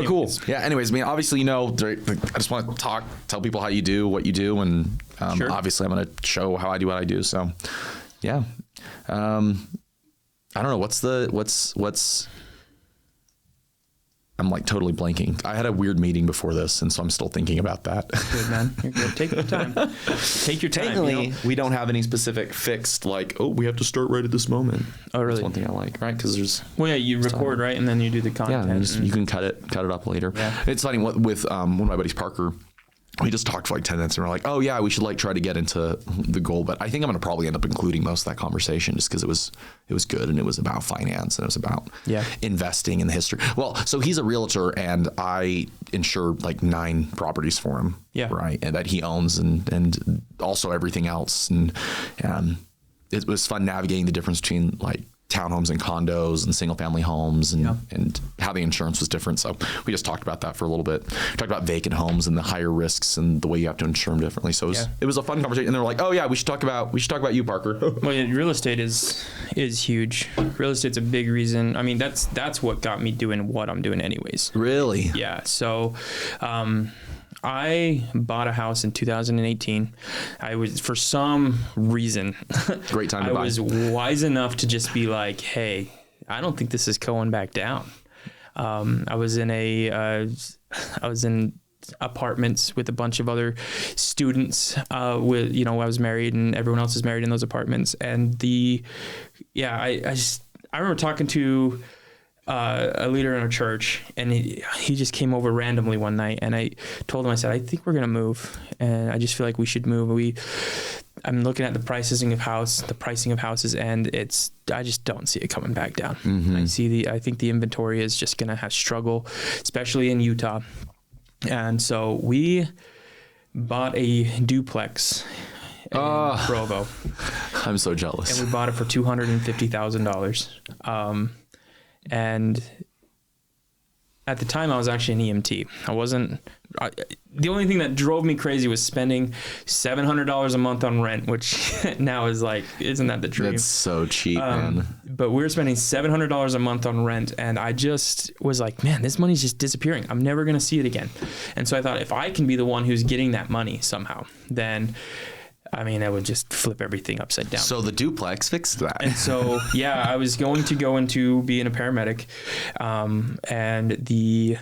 cool. Yeah. Anyways, I mean, obviously, I just want to tell people how you do what you do. And obviously I'm going to show how I do what I do. So yeah. I don't know. What's I'm like totally blanking. I had a weird meeting before this, and so I'm still thinking about that. Good, man. You're good. Take your time. Take your time. Technically, we don't have any specific fixed, like, we have to start right at this moment. Oh, really? That's one thing I like, right? Because there's... Well, yeah, you record, right? And then you do the content. Yeah, you can cut it up later. Yeah. It's funny, with one of my buddies, Parker, we just talked for like 10 minutes and we're like, oh yeah, we should like try to get into the goal. But I think I'm going to probably end up including most of that conversation just because it was good and it was about finance and it was about investing in the history. Well, so he's a realtor and I insure like 9 properties for him. Yeah. Right. And that he owns and also everything else. And it was fun navigating the difference between like townhomes and condos and single family homes and how the insurance was different. So we just talked about that for a little bit. We talked about vacant homes and the higher risks and the way you have to insure them differently. So it was a fun conversation. And they were like, oh yeah, we should talk about you, Parker. Well, real estate is huge. Real estate's a big reason. I mean, that's what got me doing what I'm doing anyways. Really? Yeah. So, I bought a house in 2018. I was, for some reason, great time to buy. I was wise enough to just be like, hey, I don't think this is going back down. I was in apartments with a bunch of other students, I was married and everyone else is married in those apartments. And I remember talking to a leader in a church, and he just came over randomly one night, and I told him, I said, I think we're going to move, and I just feel like we should move. I'm looking at the pricing of houses, and I just don't see it coming back down. Mm-hmm. I think the inventory is just going to have struggle, especially in Utah. And so we bought a duplex in Provo. I'm so jealous. And we bought it for $250,000. And at the time I was actually an EMT. The only thing that drove me crazy was spending $700 a month on rent, which now is like, isn't that the dream? That's so cheap, man. But we were spending $700 a month on rent, and I just was like, man, this money's just disappearing. I'm never going to see it again. And so I thought, if I can be the one who's getting that money somehow, then I would just flip everything upside down. So the duplex fixed that. And so, I was going to go into being a paramedic. And the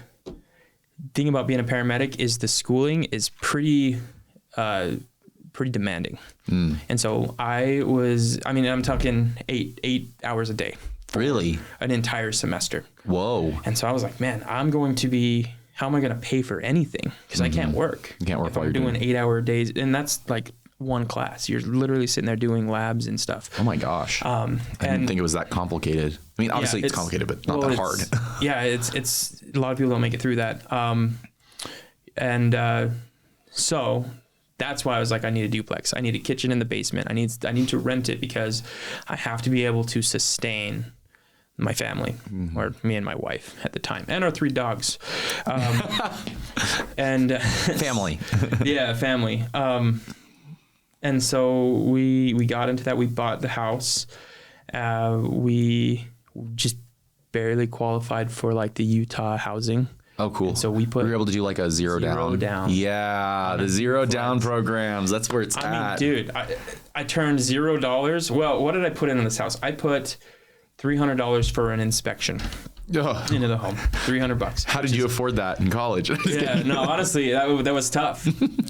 thing about being a paramedic is the schooling is pretty demanding. And so I'm talking eight hours a day. Really? An entire semester. Whoa. And so I was like, man, how am I going to pay for anything? Because I can't work. You can't work if I'm doing 8-hour days. And that's like one class. You're literally sitting there doing labs and stuff. Oh my gosh. I didn't think it was that complicated. I mean, obviously it's complicated, but not that hard. It's a lot of people don't make it through that. So that's why I was like, I need a duplex. I need a kitchen in the basement. I need to rent it because I have to be able to sustain my family, or me and my wife at the time, and our 3 dogs. And family. Yeah, family. And so we got into that. We bought the house. We just barely qualified for like the Utah housing. Oh, cool. And so we were able to do like a zero down. Yeah, the zero down programs. That's where it's at. I mean, dude, I turned $0. Well, what did I put in this house? I put $300 for an inspection into the home. $300. How did you afford that in college? Yeah, no, honestly, that was tough.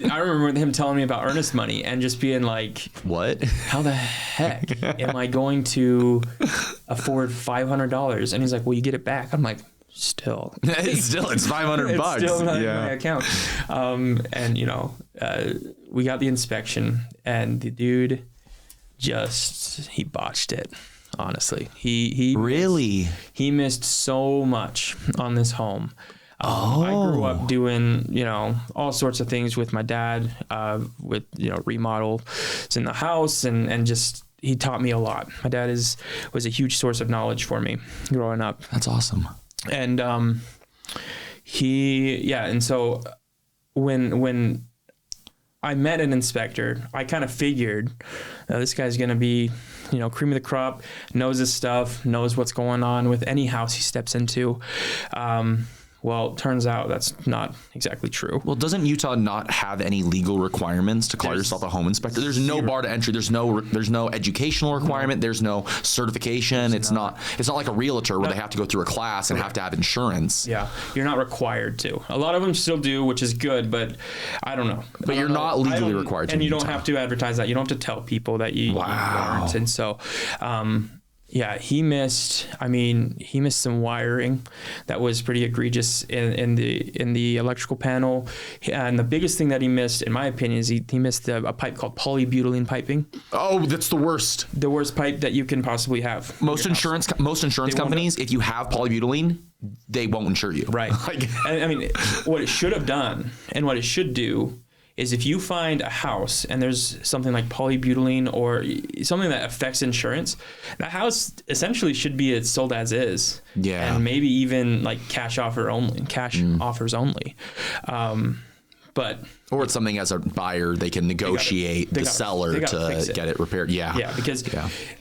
I remember him telling me about earnest money and just being like, what? How the heck am I going to afford $500? And he's like, well, you get it back. I'm like, still it's $500. It's still not in my account. We got the inspection, and the dude he botched it. Honestly, he missed so much on this home. I grew up doing, all sorts of things with my dad, with, remodels in the house, and just, he taught me a lot. My dad was a huge source of knowledge for me growing up. That's awesome. And, and so when I met an inspector, I kind of figured this guy's going to be, cream of the crop, knows his stuff, knows what's going on with any house he steps into. Well, it turns out that's not exactly true. Well, doesn't Utah not have any legal requirements to call yourself a home inspector? There's no bar to entry. There's no educational requirement. There's no certification. It's not like a realtor where they have to go through a class and have to have insurance. Yeah, you're not required to. A lot of them still do, which is good, but I don't know. But you're not legally required to. And you don't have to advertise that. You don't have to tell people that you aren't. And so, yeah, he missed some wiring that was pretty egregious in the electrical panel. And the biggest thing that he missed, in my opinion, is he missed a pipe called polybutylene piping. Oh, that's the worst. The worst pipe that you can possibly have. Most insurance companies, if you have polybutylene, they won't insure you. Right. And I mean, what it should have done and what it should do is if you find a house and there's something like polybutylene or something that affects insurance, that house essentially should be sold as is. Yeah. And maybe even like cash offers only. Or it's something as a buyer, they can negotiate the seller to get it repaired. Yeah. Yeah, because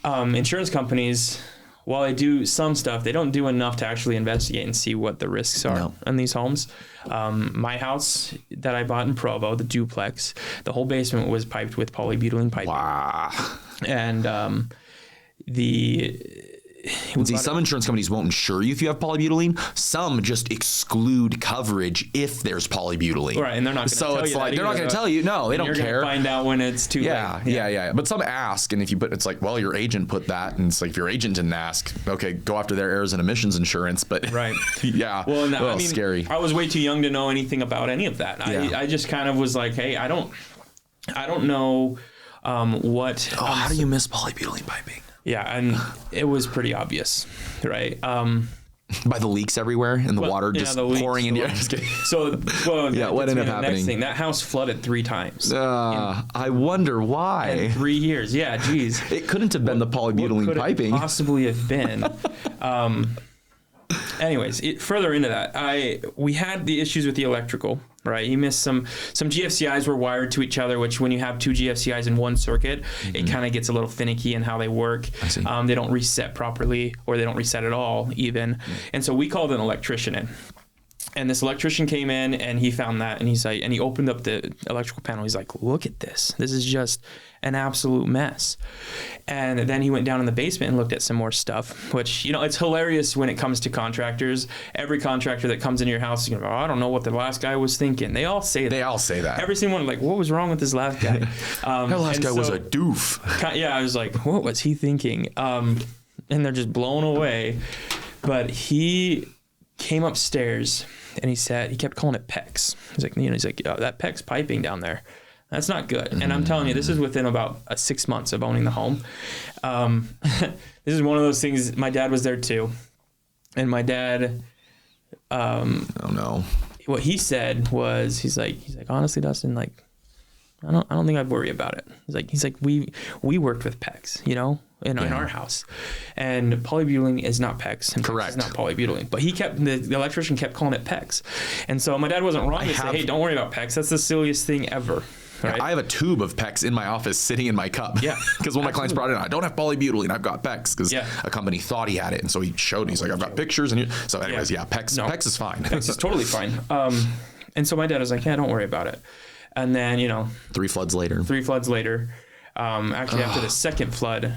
insurance companies, while they do some stuff, they don't do enough to actually investigate and see what the risks are in these homes. My house that I bought in Provo, the duplex, the whole basement was piped with polybutylene piping. Wow. And some insurance companies won't insure you if you have polybutylene. Some just exclude coverage if there's polybutylene. Right, and they're not going to tell you. So it's like they're not going to tell you. No, they don't care. You're going to find out when it's too late. Yeah. But some ask, and if you put, it's like, well, your agent put that, and it's like if your agent didn't ask, okay, go after their errors and emissions insurance. But right, yeah. Well, no, I mean, scary. I was way too young to know anything about any of that. Yeah. I just kind of was like, hey, I don't know what. How do you miss polybutylene piping? Yeah, and it was pretty obvious, right? By the leaks everywhere and the water just pouring into you. So, what ended up happening? Next thing, that house flooded 3 times. I wonder why. In 3 years, yeah, geez. It couldn't have been the polybutylene what piping. Could it possibly have been? Anyways, further into that, we had the issues with the electrical, right? He missed some GFCIs were wired to each other, which when you have 2 GFCIs in one circuit, it kind of gets a little finicky in how they work. I see. They don't reset properly, or they don't reset at all even. And so we called an electrician in. And this electrician came in and he found that, and he's like, and he opened up the electrical panel. He's like, look at this. This is just an absolute mess. And then he went down in the basement and looked at some more stuff, which, it's hilarious when it comes to contractors. Every contractor that comes into your house is going to go, I don't know what the last guy was thinking. They all say that. Every single one, like, what was wrong with this last guy? That last guy was a doof. Yeah, I was like, what was he thinking? And they're just blown away. But he came upstairs and he kept calling it PEX. He's like, that PEX piping down there, that's not good. And I'm telling you, this is within about 6 months of owning the home. This is one of those things. My dad was there too. And my dad, oh no. What he said was, he's like, honestly, Dustin, like, I don't think I'd worry about it. He's like, we worked with PEX, in our house, and polybutylene is not PEX. And correct. It's not polybutylene, but the electrician kept calling it PEX, and so my dad wasn't wrong to say, hey, don't worry about PEX. That's the silliest thing ever. Right? I have a tube of PEX in my office sitting in my cup. Yeah. Because when my clients brought it in, I don't have polybutylene, I've got PEX, because a company thought he had it, and so he showed me. He's like, I've got pictures, and so anyways, PEX is fine. PEX is totally fine. And so my dad was like, yeah, don't worry about it. And then 3 floods later. Actually after the second flood,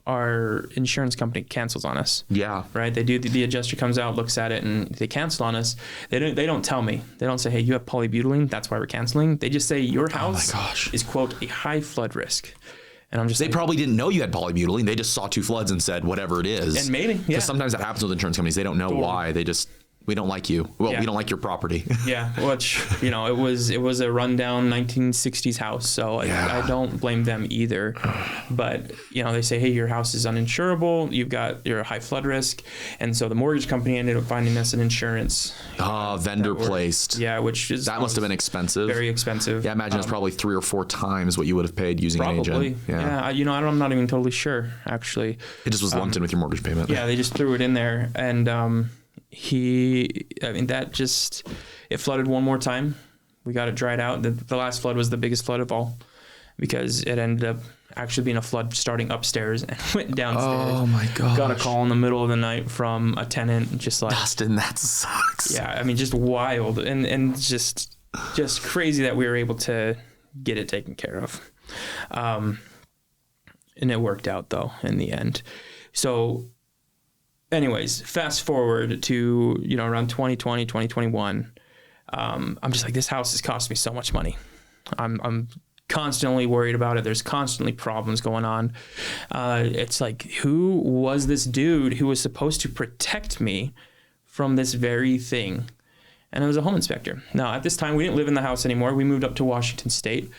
our insurance company cancels on us. Yeah. Right. They do. The adjuster comes out, looks at it, and they cancel on us. They don't tell me. They don't say, hey, you have polybutylene, that's why we're canceling. They just say your house is, quote, a high flood risk. And I'm just they probably didn't know you had polybutylene. They just saw 2 floods and said whatever it is. And maybe, yeah. Because sometimes that happens with insurance companies. They don't know why. They just, we don't like you. Well, we don't like your property. Yeah, which, it was a rundown 1960s house, so I don't blame them either. But, they say, hey, your house is uninsurable, you're a high flood risk, and so the mortgage company ended up finding us an insurance. Vendor placed. Yeah, which is... That must have been expensive. Very expensive. Yeah, I imagine it's probably 3 or 4 times what you would have paid using an agent. Probably. Yeah, I'm not even totally sure, actually. It just was lumped in with your mortgage payment. Yeah, they just threw it in there, and... it flooded one more time. We got it dried out. The last flood was the biggest flood of all. because it ended up actually being a flood starting upstairs and went downstairs. Oh my God. Got a call in the middle of the night from a tenant, just like, Dustin, that sucks. yeah, I mean, just wild and just crazy that we were able to get it taken care of. And it worked out though in the end. So anyways, fast forward to, around 2020, 2021. I'm just like, this house has cost me so much money. I'm constantly worried about it. There's constantly problems going on. It's like, who was this dude who was supposed to protect me from this very thing? And it was a home inspector. Now, at this time, we didn't live in the house anymore. We moved up to Washington State.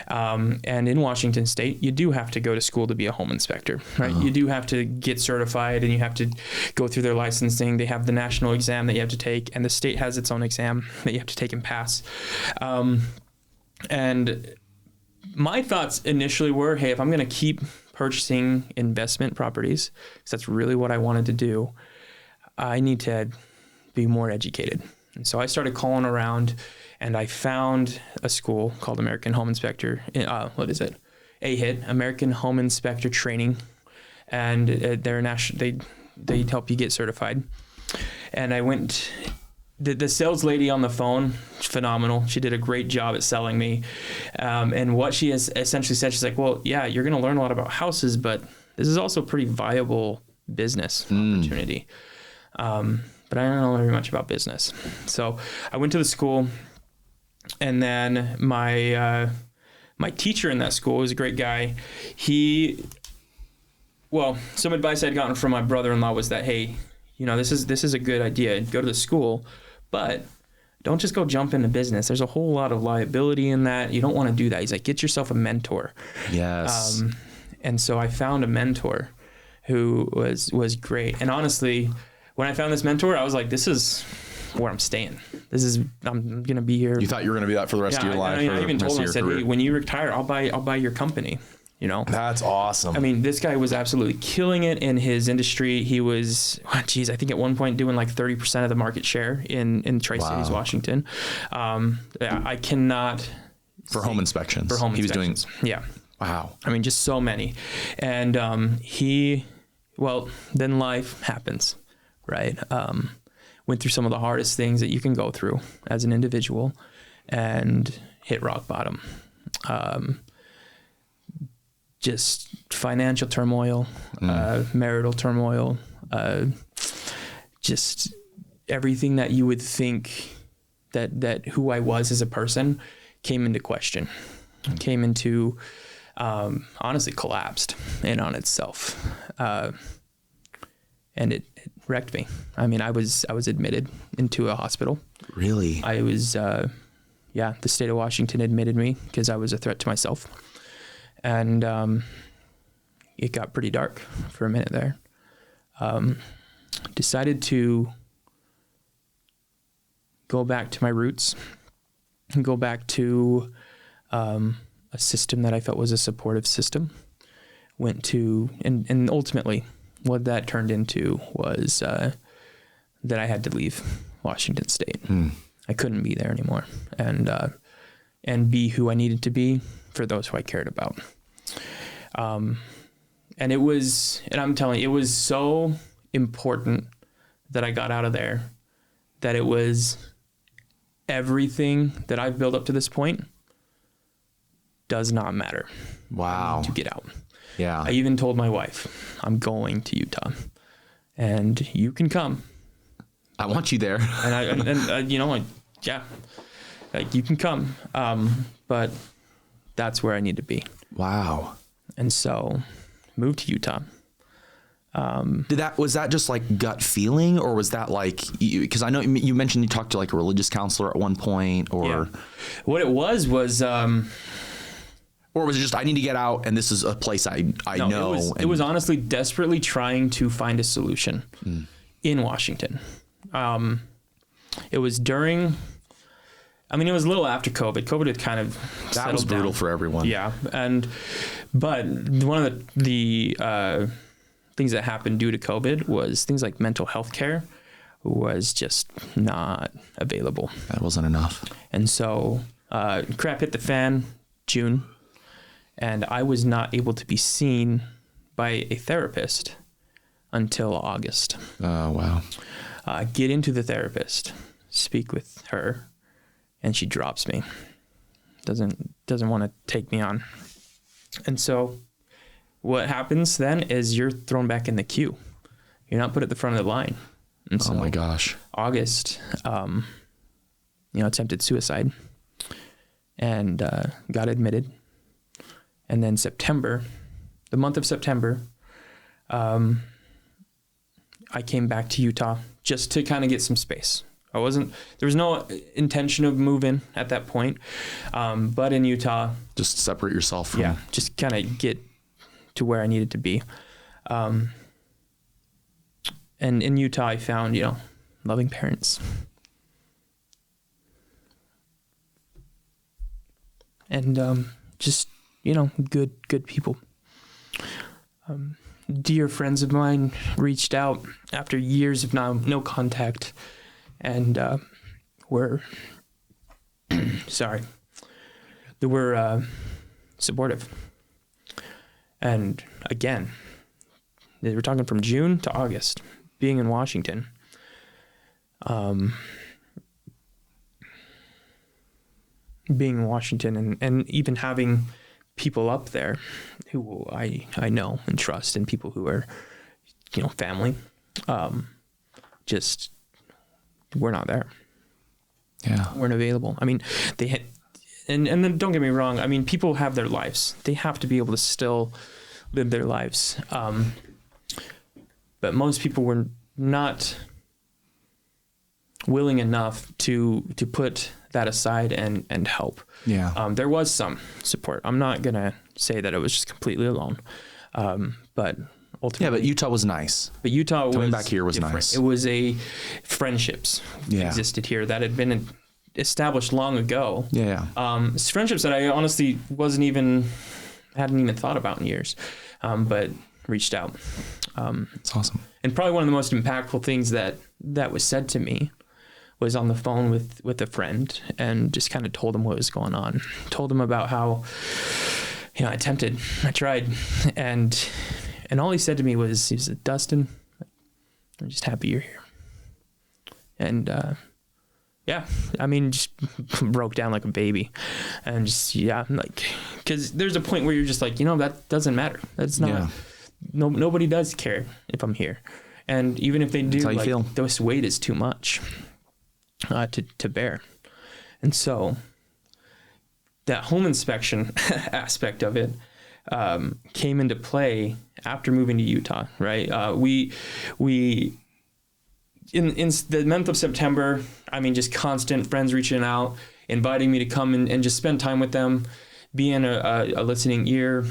And in Washington State, you do have to go to school to be a home inspector, right? You do have to get certified, and you have to go through their licensing. They have the national exam that you have to take, and the state has its own exam that you have to take and pass. And my thoughts initially were, hey, if I'm going to keep purchasing investment properties, because that's really what I wanted to do, I need to be more educated. And so I started calling around, and I found a school called American Home Inspector. AHIT, American Home Inspector Training, and they're national. They help you get certified. And I went. The sales lady on the phone, phenomenal. She did a great job at selling me. And what she has essentially said, she's like, well, yeah, you're going to learn a lot about houses, but this is also a pretty viable business opportunity. But I don't know very much about business. So I went to the school, and then my teacher in that school was a great guy. Some advice I'd gotten from my brother-in-law was that, hey, this is a good idea. Go to the school, but don't just go jump into business. There's a whole lot of liability in that. You don't want to do that. He's like, get yourself a mentor. Yes. And so I found a mentor who was great. And honestly, when I found this mentor, I was like, this is where I'm staying. I'm going to be here. You thought you were going to be that for the rest of your life? I even told him, I said, hey, when you retire, I'll buy your company. That's awesome. I mean, this guy was absolutely killing it in his industry. He was, I think at one point doing like 30% of the market share in Tri-Cities, Washington. I cannot. For home inspections. He was doing. Yeah. Wow. I mean, just so many. And then life happens, right? Went through some of the hardest things that you can go through as an individual and hit rock bottom. Just financial turmoil, marital turmoil, just everything that you would think that who I was as a person came into question, came into, honestly collapsed in on itself. And it wrecked me. I mean, I was admitted into a hospital. Really? I was, the state of Washington admitted me because I was a threat to myself. And it got pretty dark for a minute there. Decided to go back to my roots and go back to a system that I felt was a supportive system. Went to, and ultimately what that turned into was that I had to leave Washington State. I couldn't be there anymore and be who I needed to be for those who I cared about. And I'm telling you, it was so important that I got out of there, that it was everything that I've built up to this point does not matter. Wow. I need to get out. Yeah. I even told my wife, I'm going to Utah and you can come. I want you there. Like you can come. But that's where I need to be. Wow. And so moved to Utah. Was that just like gut feeling, or was that like, because I know you mentioned you talked to like a religious counselor at one point, or what it was, or was it just, I need to get out and this is a place I know? It was honestly desperately trying to find a solution in Washington. It was during, it was a little after COVID. COVID had kind of that was brutal for everyone. Yeah. But one of the things that happened due to COVID was things like mental health care was just not available. That wasn't enough. And so crap hit the fan June. And I was not able to be seen by a therapist until August. Oh, wow. Get into the therapist, speak with her, and she drops me. Doesn't want to take me on. And so what happens then is you're thrown back in the queue. You're not put at the front of the line. And so oh my gosh. August, attempted suicide and got admitted. And then September, the month of September, I came back to Utah just to kind of get some space. There was no intention of moving at that point. But in Utah, just separate yourself from, just kind of get to where I needed to be. And in Utah, I found, loving parents. And just, good people. Dear friends of mine reached out after years of no contact, and were supportive. And again, they were talking from June to August, being in Washington. Being in Washington and even having people up there who I know and trust, and people who are, family, just we're not there. Yeah. Weren't available. I mean, they had, and then don't get me wrong. I mean, people have their lives. They have to be able to still live their lives. But most people were not willing enough to put that aside and help. Yeah. There was some support. I'm not going to say that it was just completely alone. But ultimately. Yeah, but Utah was nice. But Utah coming back here was different. nice. It was friendships existed here that had been established long ago. Yeah. It's friendships that I honestly hadn't even thought about in years, but reached out. It's awesome. And probably one of the most impactful things that was said to me was on the phone with a friend, and just kind of told him what was going on. Told him about how, I tried, and all he said to me was, he said, "Dustin, I'm just happy you're here." And just broke down like a baby, and just because there's a point where you're just like, that doesn't matter. That's not. Yeah. Nobody does care if I'm here, and even if they do, that's how you feel. This weight is too much to bear. And so that home inspection aspect of it came into play after moving to Utah, right? We in the month of September, just constant friends reaching out, inviting me to come and just spend time with them, being a listening ear,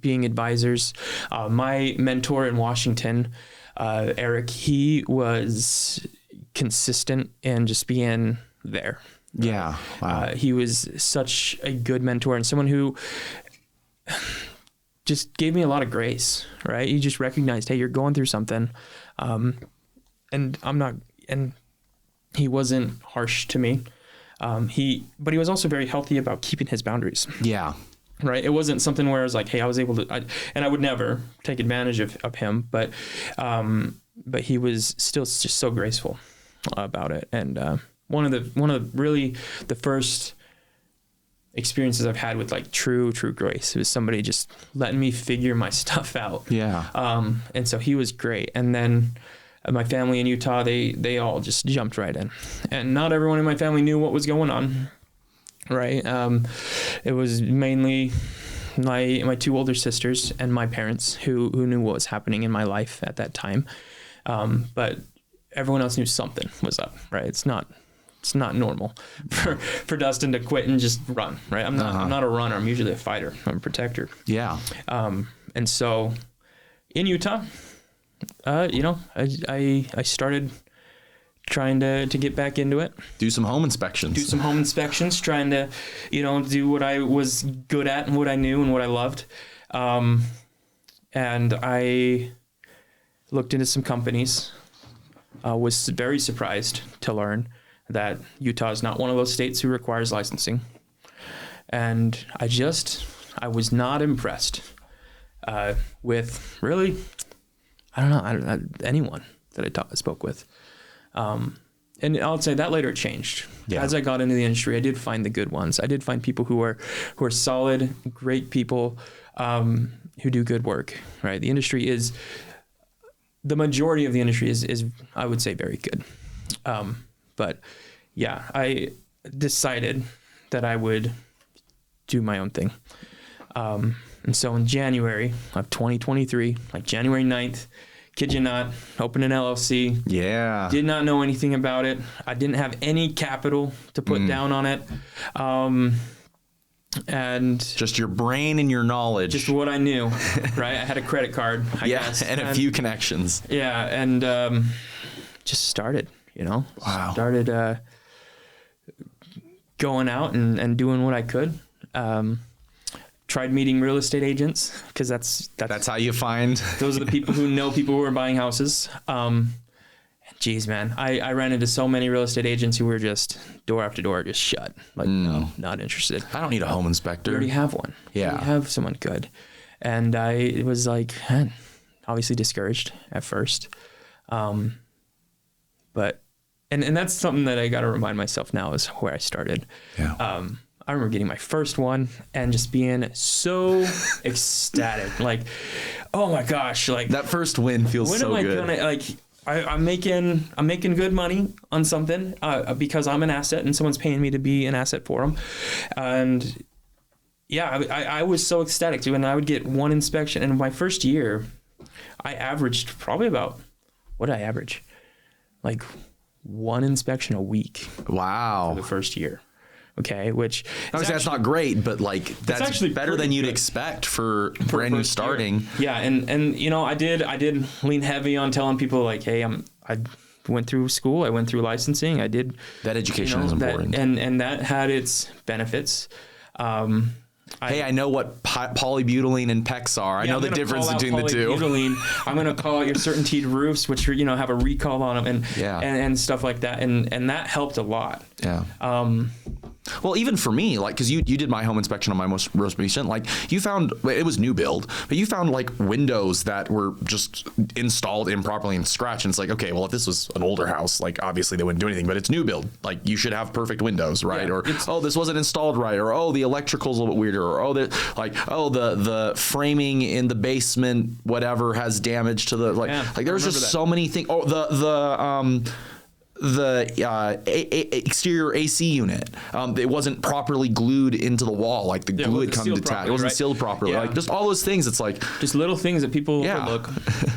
being advisors. My mentor in Washington, Eric, he was consistent in just being there. Yeah. Wow. He was such a good mentor, and someone who just gave me a lot of grace, right? He just recognized, hey, you're going through something. And he wasn't harsh to me. But he was also very healthy about keeping his boundaries. Yeah. Right. It wasn't something where I was like, hey, I was able to, and I would never take advantage of him, but he was still just so graceful about it. And one of the really the first experiences I've had with like true grace, it was somebody just letting me figure my stuff out. Yeah. And so he was great. And then my family in Utah, they all just jumped right in, and not everyone in my family knew what was going on. Right. It was mainly my two older sisters and my parents who knew what was happening in my life at that time. But everyone else knew something was up, right? It's not normal for Dustin to quit and just run, right? I'm not a runner. I'm usually a fighter. I'm a protector. Yeah. And so in Utah, I started trying to get back into it. Do some home inspections, trying to, do what I was good at and what I knew and what I loved. And I looked into some companies, was very surprised to learn that Utah is not one of those states who requires licensing. And I was not impressed with really, I don't know, anyone that I spoke with. And I'll say that later changed. Yeah. As I got into the industry, I did find the good ones. I did find people who are solid, great people, who do good work, right? The majority of the industry is I would say, very good. But yeah, I decided that I would do my own thing. And so in January of 2023, like January 9th, kid you not, opened an LLC. Yeah. Did not know anything about it. I didn't have any capital to put down on it. And just your brain and your knowledge. Just what I knew, right? I had a credit card, I guess. And a few connections. Yeah. And just started, Wow. Started going out and doing what I could. Tried meeting real estate agents because that's how you find. Those are the people who know people who are buying houses. Geez, man, I ran into so many real estate agents who were just door after door, just shut. Like, no, not interested. I don't need a home inspector. We already have one. Yeah. We have someone good. And I was like, obviously discouraged at first. But that's something that I got to remind myself now is where I started. Yeah. I remember getting my first one and just being so ecstatic. Like, oh my gosh, like that first win feels so good. When am I gonna, I'm making good money on something because I'm an asset and someone's paying me to be an asset for them. And yeah, I was so ecstatic too. And I would get one inspection. And my first year, I averaged probably about, what did I average? Like one inspection a week. Wow. For the first year. Okay, which obviously that's not great, but like that's actually better than you'd expect for brand new starting. Year. Yeah, and I did lean heavy on telling people like, hey, I went through school, I went through licensing, I did that education is important, and that had its benefits. I know what polybutylene and PEX are. I know the difference between the two. I'm going to call out your certainteed roofs, which have a recall on them, and stuff like that, and that helped a lot. Yeah. Well, even for me, like, because you did my home inspection on my most recent, like, you found, it was new build, but you found, like, windows that were just installed improperly and scratched. And it's like, okay, well, if this was an older house, like, obviously they wouldn't do anything, but it's new build. Like, you should have perfect windows, right? Yeah, or, this wasn't installed right. Or, the electrical's a little bit weirder. Or, the framing in the basement, whatever, has damage to the, like, there's just so many things. Oh, the exterior AC unit, it wasn't properly glued into the wall, like the glue had come detached. It wasn't sealed properly. Like just all those things. It's like just little things that people overlook.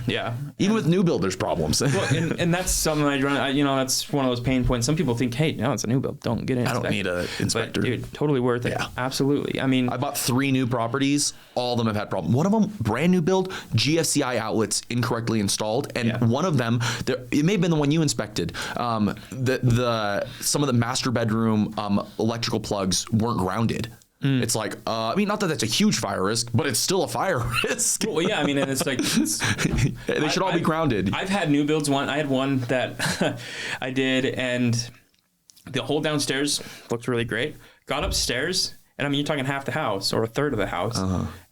Yeah. Even with new build, there's problems. Well, and that's something that's one of those pain points. Some people think, hey, no, it's a new build. Don't get it. I don't need an inspector. But, dude, totally worth it. Yeah. Absolutely. I mean, I bought 3 new properties. All of them have had problems. One of them, brand new build, GFCI outlets incorrectly installed, and one of them, it may have been the one you inspected. Some of the master bedroom electrical plugs weren't grounded. It's like, I mean, not that that's a huge fire risk, but it's still a fire risk. Well, yeah, I mean, and it's like they should all be grounded. I've had new builds. I had one that I did, and the whole downstairs looked really great. Got upstairs, and I mean, you're talking half the house or a third of the house.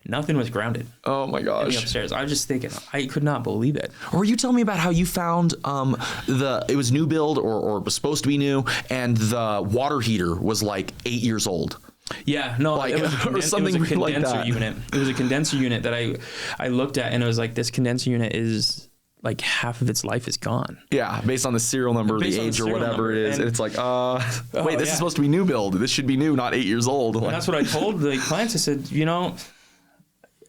Nothing was grounded. Oh my gosh! Upstairs, I was just thinking, I could not believe it. Or were you telling me about how you found it was new build or was supposed to be new, and the water heater was like 8 years old? Yeah, no, like, it was a condenser like unit. It was a condenser unit that I looked at, and it was like, this condenser unit is like half of its life is gone. Yeah, based on the serial number, the age, or whatever it is. And it's like, wait, this is supposed to be new build. This should be new, not 8 years old. And that's what I told the clients. I said,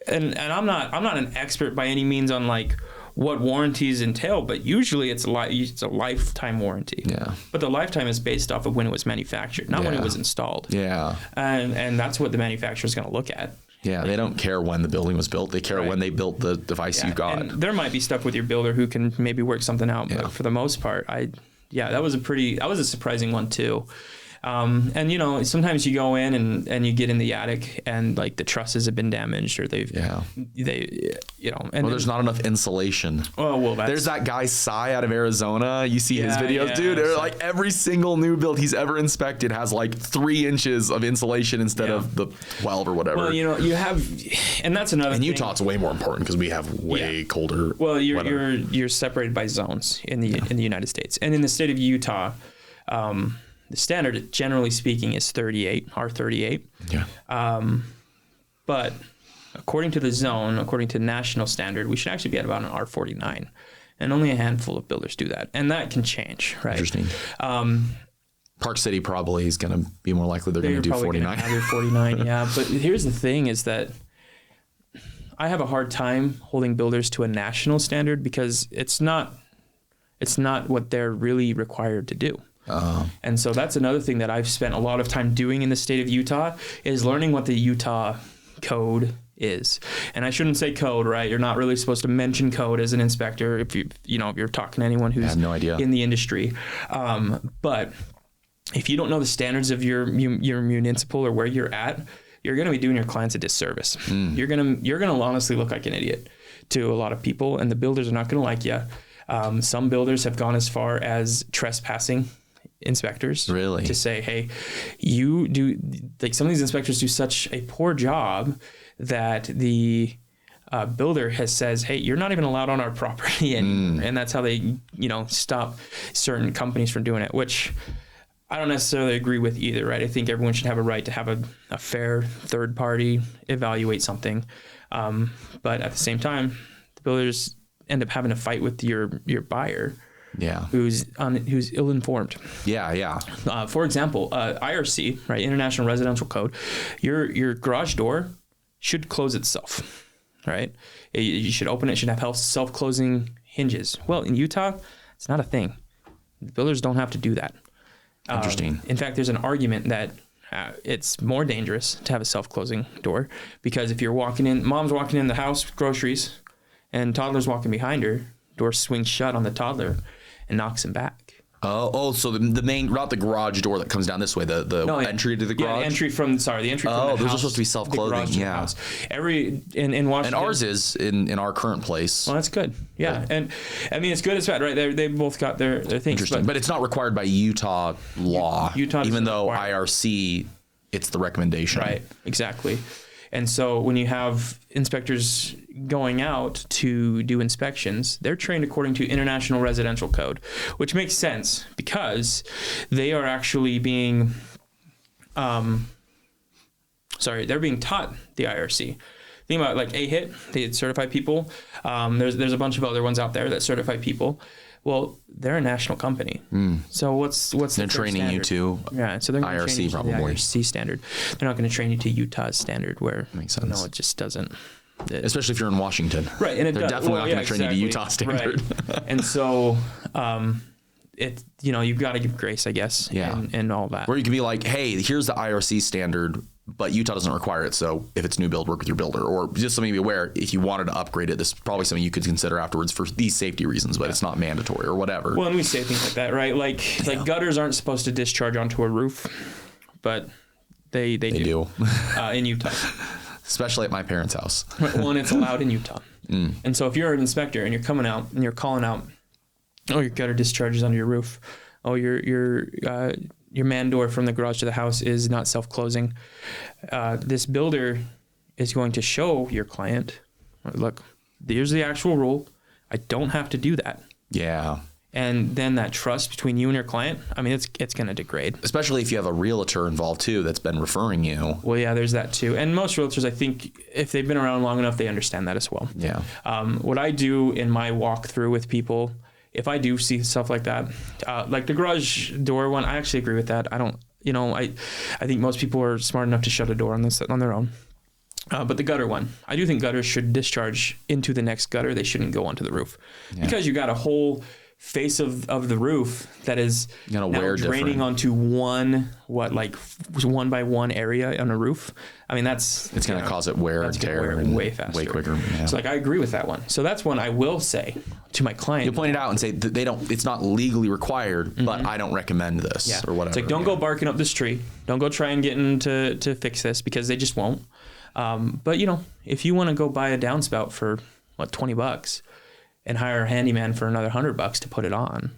and I'm not an expert by any means on like what warranties entail, but usually it's a lifetime warranty. Yeah. But the lifetime is based off of when it was manufactured, not when it was installed. Yeah. And that's what the manufacturer is going to look at. Yeah, they don't care when the building was built. They care when they built the device you got. And there might be stuff with your builder who can maybe work something out, but for the most part, that was a surprising one too. And, you know, sometimes you go in and you get in the attic and like the trusses have been damaged or they, you know, and there's not enough insulation. Oh, well, there's that guy Cy out of Arizona. You see his videos, dude. Like every single new build he's ever inspected has like 3 inches of insulation instead of the 12 or whatever. Well, you know, you have, and that's another thing. In Utah, it's way more important because we have way colder. Well, you're separated by zones in the United States, and in the state of Utah, the standard, generally speaking, is 38, R38. Yeah. But according to the zone, according to national standard, we should actually be at about an R49, and only a handful of builders do that, and that can change, right? Interesting. Park City probably is going to be more likely they're going to do 49. They're 49, yeah. But here's the thing: is that I have a hard time holding builders to a national standard because it's not what they're really required to do. And so that's another thing that I've spent a lot of time doing in the state of Utah is learning what the Utah code is. And I shouldn't say code, right? You're not really supposed to mention code as an inspector if you're talking to anyone who's no idea in the industry. But if you don't know the standards of your municipal or where you're at, you're going to be doing your clients a disservice. You're going to honestly look like an idiot to a lot of people, and the builders are not going to like you. Some builders have gone as far as trespassing inspectors to say, hey, you do, like, some of these inspectors do such a poor job that the builder says, hey, you're not even allowed on our property, and that's how they stop certain companies from doing it, which I don't necessarily agree with either, right? I think everyone should have a right to have a fair third party evaluate something, but at the same time, the builders end up having a fight with your buyer, who's ill-informed. For example, IRC, right, International Residential Code, your garage door should close itself, right? You should open it, should have self-closing hinges. Well, in Utah, it's not a thing. The builders don't have to do that. Interesting. In fact, there's an argument that it's more dangerous to have a self-closing door because if you're mom's walking in the house with groceries and toddler's walking behind her, door swings shut on the toddler and knocks him back. So the main, not the garage door that comes down this way, the entry to the garage? Yeah, the entry from the house. Those are supposed to be self-closing, In Washington. And ours is in our current place. Well, that's good. Yeah. And I mean, it's good, it's bad, right? They both got their things. Interesting. But it's not required by Utah law. Utah even though IRC, it's the recommendation. Right, exactly. And so when you have inspectors going out to do inspections, they're trained according to International Residential Code, which makes sense because they are actually being, they're being taught the IRC. Think about like AHIT, they certify people. There's a bunch of other ones out there that certify people. Well, they're a national company. So what's they're training standard? You to so they're IRC train you probably. To the IRC standard. They're not going to train you to Utah's standard where makes sense. No, it just doesn't. Especially if you're in Washington. Right, and they're definitely not going to train you to Utah standard. Right. And so you've got to give grace, I guess, and all that. Or you can be like, hey, here's the IRC standard, but Utah doesn't require it. So if it's new build, work with your builder. Or just something to be aware, if you wanted to upgrade it, this is probably something you could consider afterwards for these safety reasons, but it's not mandatory or whatever. Well, and we say things like that, right? Like gutters aren't supposed to discharge onto a roof, but they do. In Utah. Especially at my parents' house. Well, and it's allowed in Utah. And so if you're an inspector and you're coming out and you're calling out, oh, your gutter discharges onto your roof. Oh, your man door from the garage to the house is not self-closing. This builder is going to show your client, look, here's the actual rule. I don't have to do that. Yeah. And then that trust between you and your client, I mean, it's going to degrade. Especially if you have a realtor involved too that's been referring you. Well, yeah, there's that too. And most realtors, I think, if they've been around long enough, they understand that as well. Yeah. What I do in my walkthrough with people, if I do see stuff like that, like the garage door one, I actually agree with that. I don't, I think most people are smart enough to shut a door on their own. But the gutter one, I do think gutters should discharge into the next gutter. They shouldn't go onto the roof because you got a whole face of the roof that is now draining different. onto one 1x1 area on a roof. I mean, it's going to cause it wear and tear and way faster, way quicker. Yeah. So like, I agree with that one. So that's one I will say to my client. You point it out and say that it's not legally required, but I don't recommend this or whatever. It's like, don't go barking up this tree. Don't go try and get into to fix this, because they just won't. But if you want to go buy a downspout for $20 and hire a handyman for another $100 to put it on,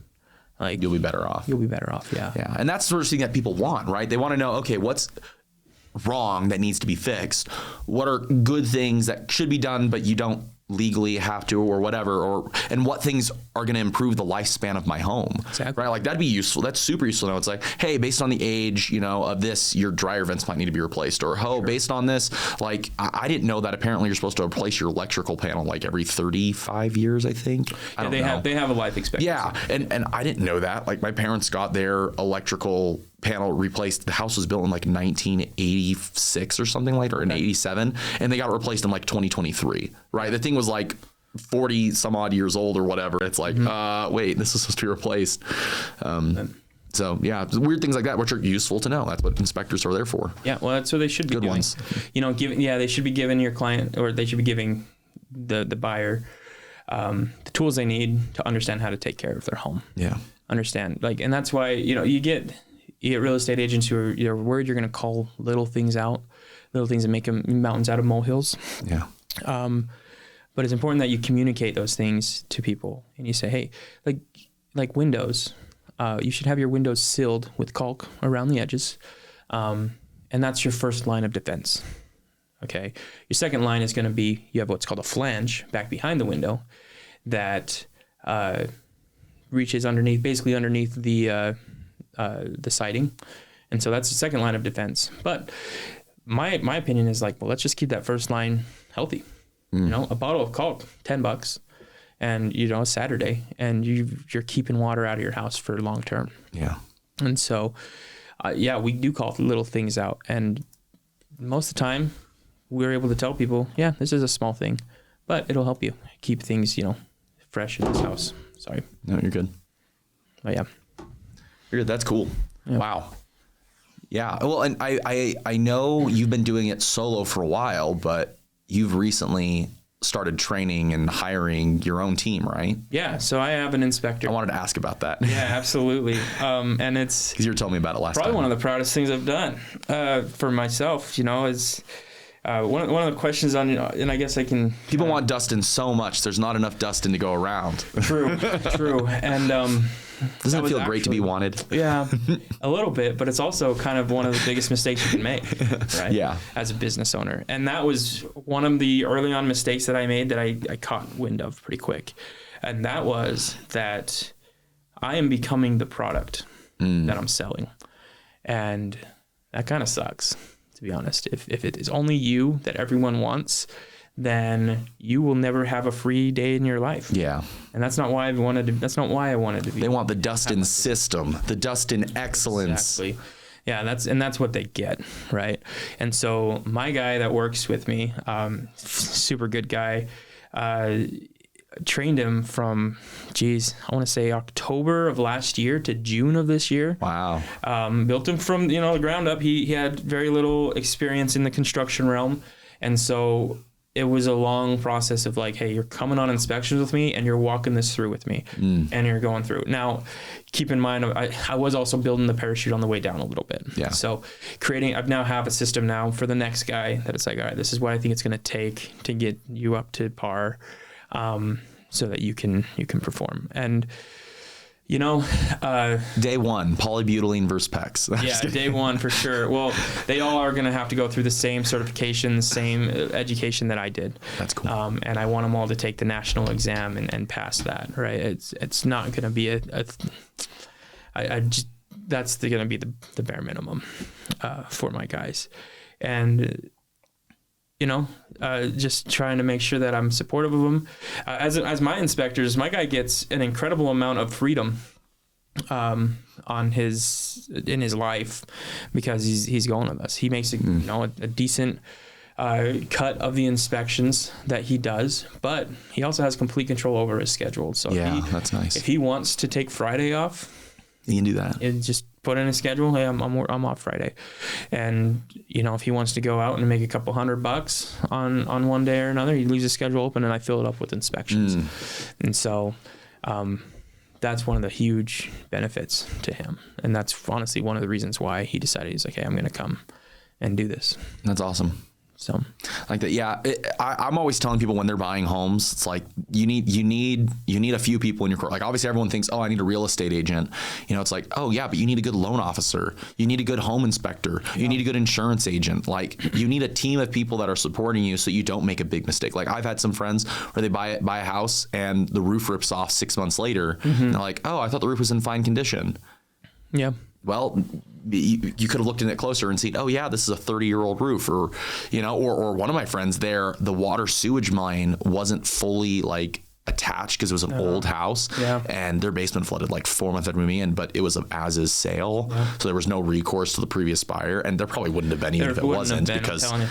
like, you'll be better off. Yeah. Yeah. And that's the sort of thing that people want, right? They want to know, okay, what's wrong that needs to be fixed? What are good things that should be done, but you don't legally have to, or whatever, and what things are going to improve the lifespan of my home. Exactly. Right? Like, that'd be useful. That's super useful. Now it's like, hey, based on the age, of this, your dryer vents might need to be replaced, or based on this, like, I didn't know that apparently you're supposed to replace your electrical panel like every 35 years, I think. I don't know. They have a life expectancy. Yeah. And I didn't know that. Like, my parents got their electrical panel replaced. The house was built in like 1986 or something like that, or in 87, and they got it replaced in like 2023, right? The thing was like 40 some odd years old or whatever. It's like, wait, this is supposed to be replaced. So yeah, weird things like that, which are useful to know. That's what inspectors are there for. Yeah, well, that's what they should be Good doing. ones. They should be giving your client, or they should be giving the buyer the tools they need to understand how to take care of their home. Yeah. Understand, like, and that's why, you get real estate agents who are worried you're going to call little things that make them mountains out of molehills. Yeah. But it's important that you communicate those things to people, and you say, hey, like windows, you should have your windows sealed with caulk around the edges. And that's your first line of defense. Okay. Your second line is going to be, you have what's called a flange back behind the window that reaches underneath the siding. And so that's the second line of defense. But my opinion is like, well, let's just keep that first line healthy. A bottle of caulk, $10, and a Saturday, and you're keeping water out of your house for long term. Yeah. And so, we do call little things out, and most of the time, we're able to tell people, yeah, this is a small thing, but it'll help you keep things, fresh in this house. Sorry. No, you're good. But yeah. You're good. That's cool. Yeah. Wow. Yeah. Well, and I know you've been doing it solo for a while, but you've recently started training and hiring your own team, right? Yeah. So I have an inspector. I wanted to ask about that. Yeah, absolutely. And it's because you were telling me about it last time. Probably one of the proudest things I've done for myself, is one of the questions on, and I guess I can. People want Dustin so much. There's not enough Dustin to go around. True. And doesn't it feel great to be wanted? Yeah, a little bit, but it's also kind of one of the biggest mistakes you can make, right? Yeah. As a business owner. And that was one of the early on mistakes that I made that I caught wind of pretty quick. And that was that I am becoming the product that I'm selling. And that kind of sucks, to be honest. If it is only you that everyone wants, then you will never have a free day in your life. Yeah. And that's not why I wanted to be. They want the Dustin system, the Dustin excellence. Exactly. Yeah, that's what they get, right? And so my guy that works with me, super good guy, trained him from, I want to say October of last year to June of this year. Wow. Built him from the ground up. He had very little experience in the construction realm, and so it was a long process of like, hey, you're coming on inspections with me and you're walking this through with me and you're going through. Now, keep in mind, I was also building the parachute on the way down a little bit. Yeah. So I've now have a system now for the next guy that it's like, all right, this is what I think it's going to take to get you up to par, so that you can perform. And, day one, polybutylene versus PEX. Yeah, day one for sure. Well, they all are going to have to go through the same certification, the same education that I did. That's cool. And I want them all to take the national exam and pass that, right? It's not going to be that's going to be the bare minimum for my guys. And just trying to make sure that I'm supportive of them. As my inspectors, my guy gets an incredible amount of freedom in his life because he's going with us. He makes a decent cut of the inspections that he does, but he also has complete control over his schedule. So that's nice. If he wants to take Friday off, you can do that. and just put in a schedule. Hey, I'm off Friday, and if he wants to go out and make a couple $100 on one day or another, he leaves his schedule open, and I fill it up with inspections. And so that's one of the huge benefits to him, and that's honestly one of the reasons why he decided he's like, hey, I'm going to come and do this. That's awesome. So like that. Yeah. I'm always telling people when they're buying homes, it's like, you need a few people in your court. Like obviously everyone thinks, oh, I need a real estate agent. It's like, oh yeah, but you need a good loan officer. You need a good home inspector. You need a good insurance agent. Like you need a team of people that are supporting you so you don't make a big mistake. Like I've had some friends where they buy a house and the roof rips off 6 months later. And they're like, oh, I thought the roof was in fine condition. Yeah. Well, you could have looked in it closer and seen, oh yeah, this is a 30-year-old roof, or one of my friends there, the water sewage line wasn't fully like attached because it was an old house, and their basement flooded like 4 months after moving in, but it was an as-is sale, so there was no recourse to the previous buyer, and there probably wouldn't have been even if it wasn't, because and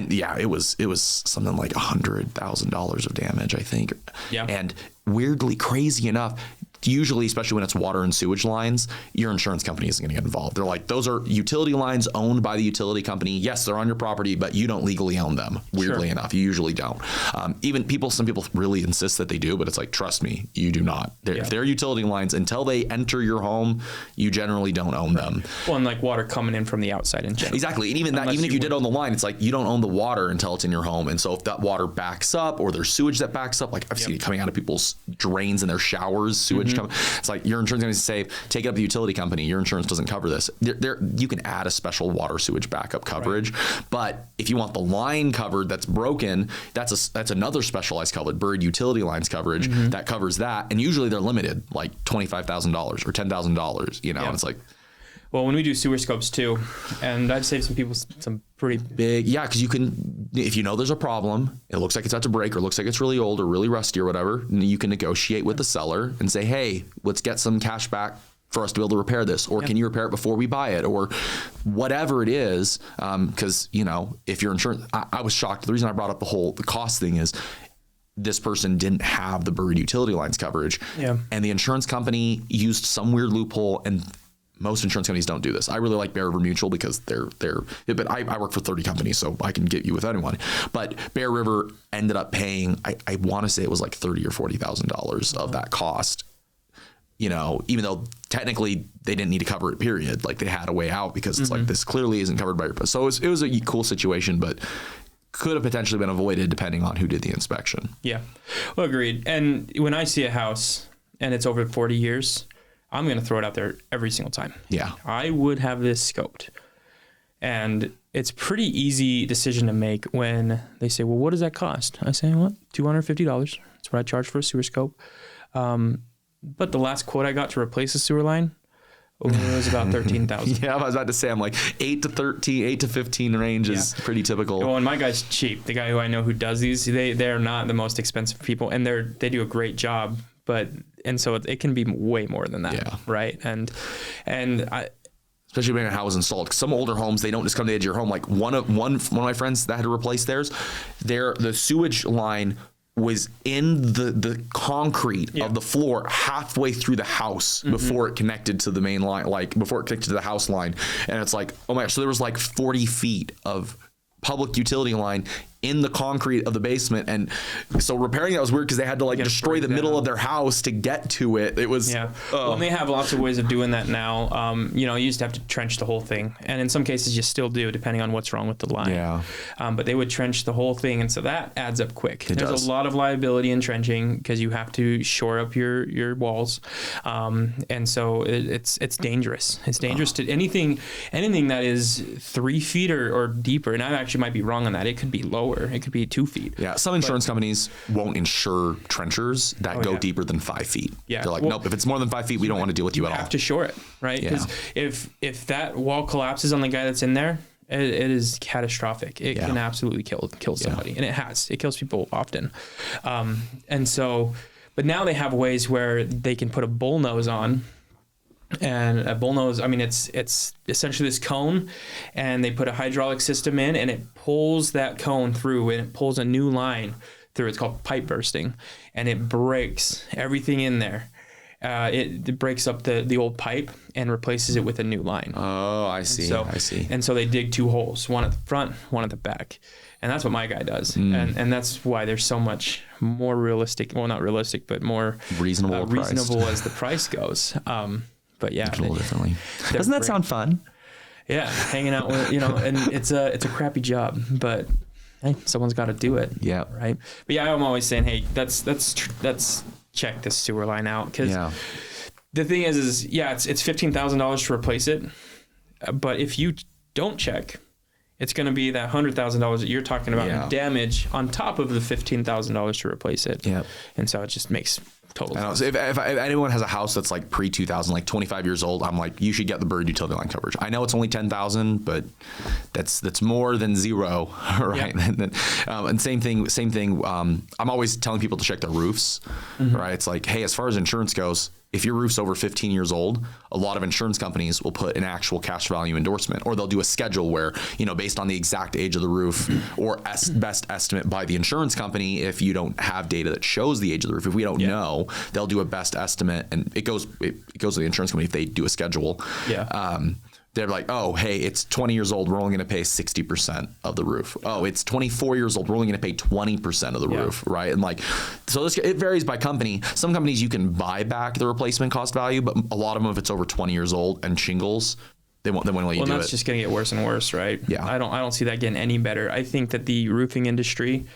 it was something like $100,000 of damage, I think, and weirdly, crazy enough, usually, especially when it's water and sewage lines, your insurance company isn't going to get involved. They're like, those are utility lines owned by the utility company. Yes, they're on your property, but you don't legally own them. Weirdly enough, you usually don't. Some people really insist that they do, but it's like, trust me, you do not. If they're utility lines, until they enter your home, you generally don't own them. Well, and like water coming in from the outside in general. Exactly. And even if you did own the line, it's like you don't own the water until it's in your home. And so if that water backs up, or there's sewage that backs up, like I've seen it coming out of people's drains in their showers, sewage coming. It's like your insurance company say, take it up to the utility company. Your insurance doesn't cover this. You can add a special water sewage backup coverage, but if you want the line covered that's broken, that's another specialized coverage, buried utility lines coverage that covers that. And usually they're limited, like $25,000 or $10,000. And it's like. Well, when we do sewer scopes too, and I've saved some people some pretty big, because you can, if there's a problem, it looks like it's about to break, or looks like it's really old or really rusty or whatever, you can negotiate with the seller and say, hey, let's get some cash back for us to be able to repair this, or can you repair it before we buy it, or whatever it is, because if your insurance, I was shocked. The reason I brought up the cost thing is, this person didn't have the buried utility lines coverage, and the insurance company used some weird loophole, and most insurance companies don't do this. I really like Bear River Mutual because but I work for 30 companies, so I can get you with anyone. But Bear River ended up paying, I want to say it was like $30,000 or $40,000 of that cost. Even though technically they didn't need to cover it, period. Like they had a way out, because it's like, this clearly isn't covered by your. So it was a cool situation, but could have potentially been avoided depending on who did the inspection. Yeah. Well, agreed. And when I see a house and it's over 40 years, I'm going to throw it out there every single time. Yeah. I would have this scoped. And it's pretty easy decision to make when they say, well, what does that cost? I say, what? $250. That's what I charge for a sewer scope. But the last quote I got to replace the sewer line was about $13,000. Yeah, I was about to say, I'm like 8 to 15 range is pretty typical. Well, and my guy's cheap. The guy who I know who does these, they're not the most expensive people, and they do a great job. And so it can be way more than that, right? And I, especially when a house is installed. Some older homes, they don't just come to the edge of your home. Like one of my friends that had to replace theirs, the sewage line was in the concrete of the floor halfway through the house before it connected to the main line, like before it connected to the house line. And it's like, oh my gosh, so there was like 40 feet of public utility line in the concrete of the basement, and so repairing that was weird because they had to destroy the middle of their house to get to it. It was well, and they have lots of ways of doing that now. You used to have to trench the whole thing, and in some cases you still do, depending on what's wrong with the line. But they would trench the whole thing, and so that adds up quick. There's a lot of liability in trenching because you have to shore up your walls, and so it's dangerous. It's dangerous to anything that is 3 feet or deeper. And I actually might be wrong on that. It could be lower. It could be 2 feet. Yeah, some insurance companies won't insure trenchers that go deeper than 5 feet. Yeah, they're like, nope. If it's more than 5 feet, we don't want to deal with you at all. You have to shore it, right? Because if that wall collapses on the guy that's in there, it is catastrophic. It can absolutely kill somebody, and it has. It kills people often, and so. But now they have ways where they can put a bullnose on. And a bullnose, I mean, it's essentially this cone, and they put a hydraulic system in, and it pulls that cone through, and it pulls a new line through. It's called pipe bursting, and it breaks everything in there. It breaks up the old pipe and replaces it with a new line. Oh, I see. I see. And so they dig 2 holes, one at the front, one at the back. And that's what my guy does. And that's why there's so much more realistic, well, not realistic, but more reasonable as the price goes. But yeah. A little differently. Doesn't that sound fun? Yeah. Hanging out with, and it's a crappy job, but hey, someone's got to do it. Yeah. Right. But yeah, I'm always saying, hey, that's check this sewer line out. Cause the thing is it's $15,000 to replace it. But if you don't check, it's going to be that $100,000 that you're talking about in damage on top of the $15,000 to replace it. Yeah. And so it just makes total sense. So if anyone has a house that's like pre-2000, like 25 years old, I'm like, you should get the buried utility line coverage. I know it's only 10,000, but that's more than zero, right? Yeah. And same thing. I'm always telling people to check their roofs, right? It's like, hey, as far as insurance goes, if your roof's over 15 years old, a lot of insurance companies will put an actual cash value endorsement, or they'll do a schedule where, based on the exact age of the roof or best estimate by the insurance company, if you don't have data that shows the age of the roof, if we don't know, they'll do a best estimate, and it goes to the insurance company if they do a schedule. Yeah. They're like, oh, hey, it's 20 years old. We're only going to pay 60% of the roof. Oh, it's 24 years old. We're only going to pay 20% of the roof, right? And so it varies by company. Some companies you can buy back the replacement cost value, but a lot of them, if it's over 20 years old and shingles, they won't let you do it. Well, that's just going to get worse and worse, right? Yeah. I don't see that getting any better. I think that the roofing industry,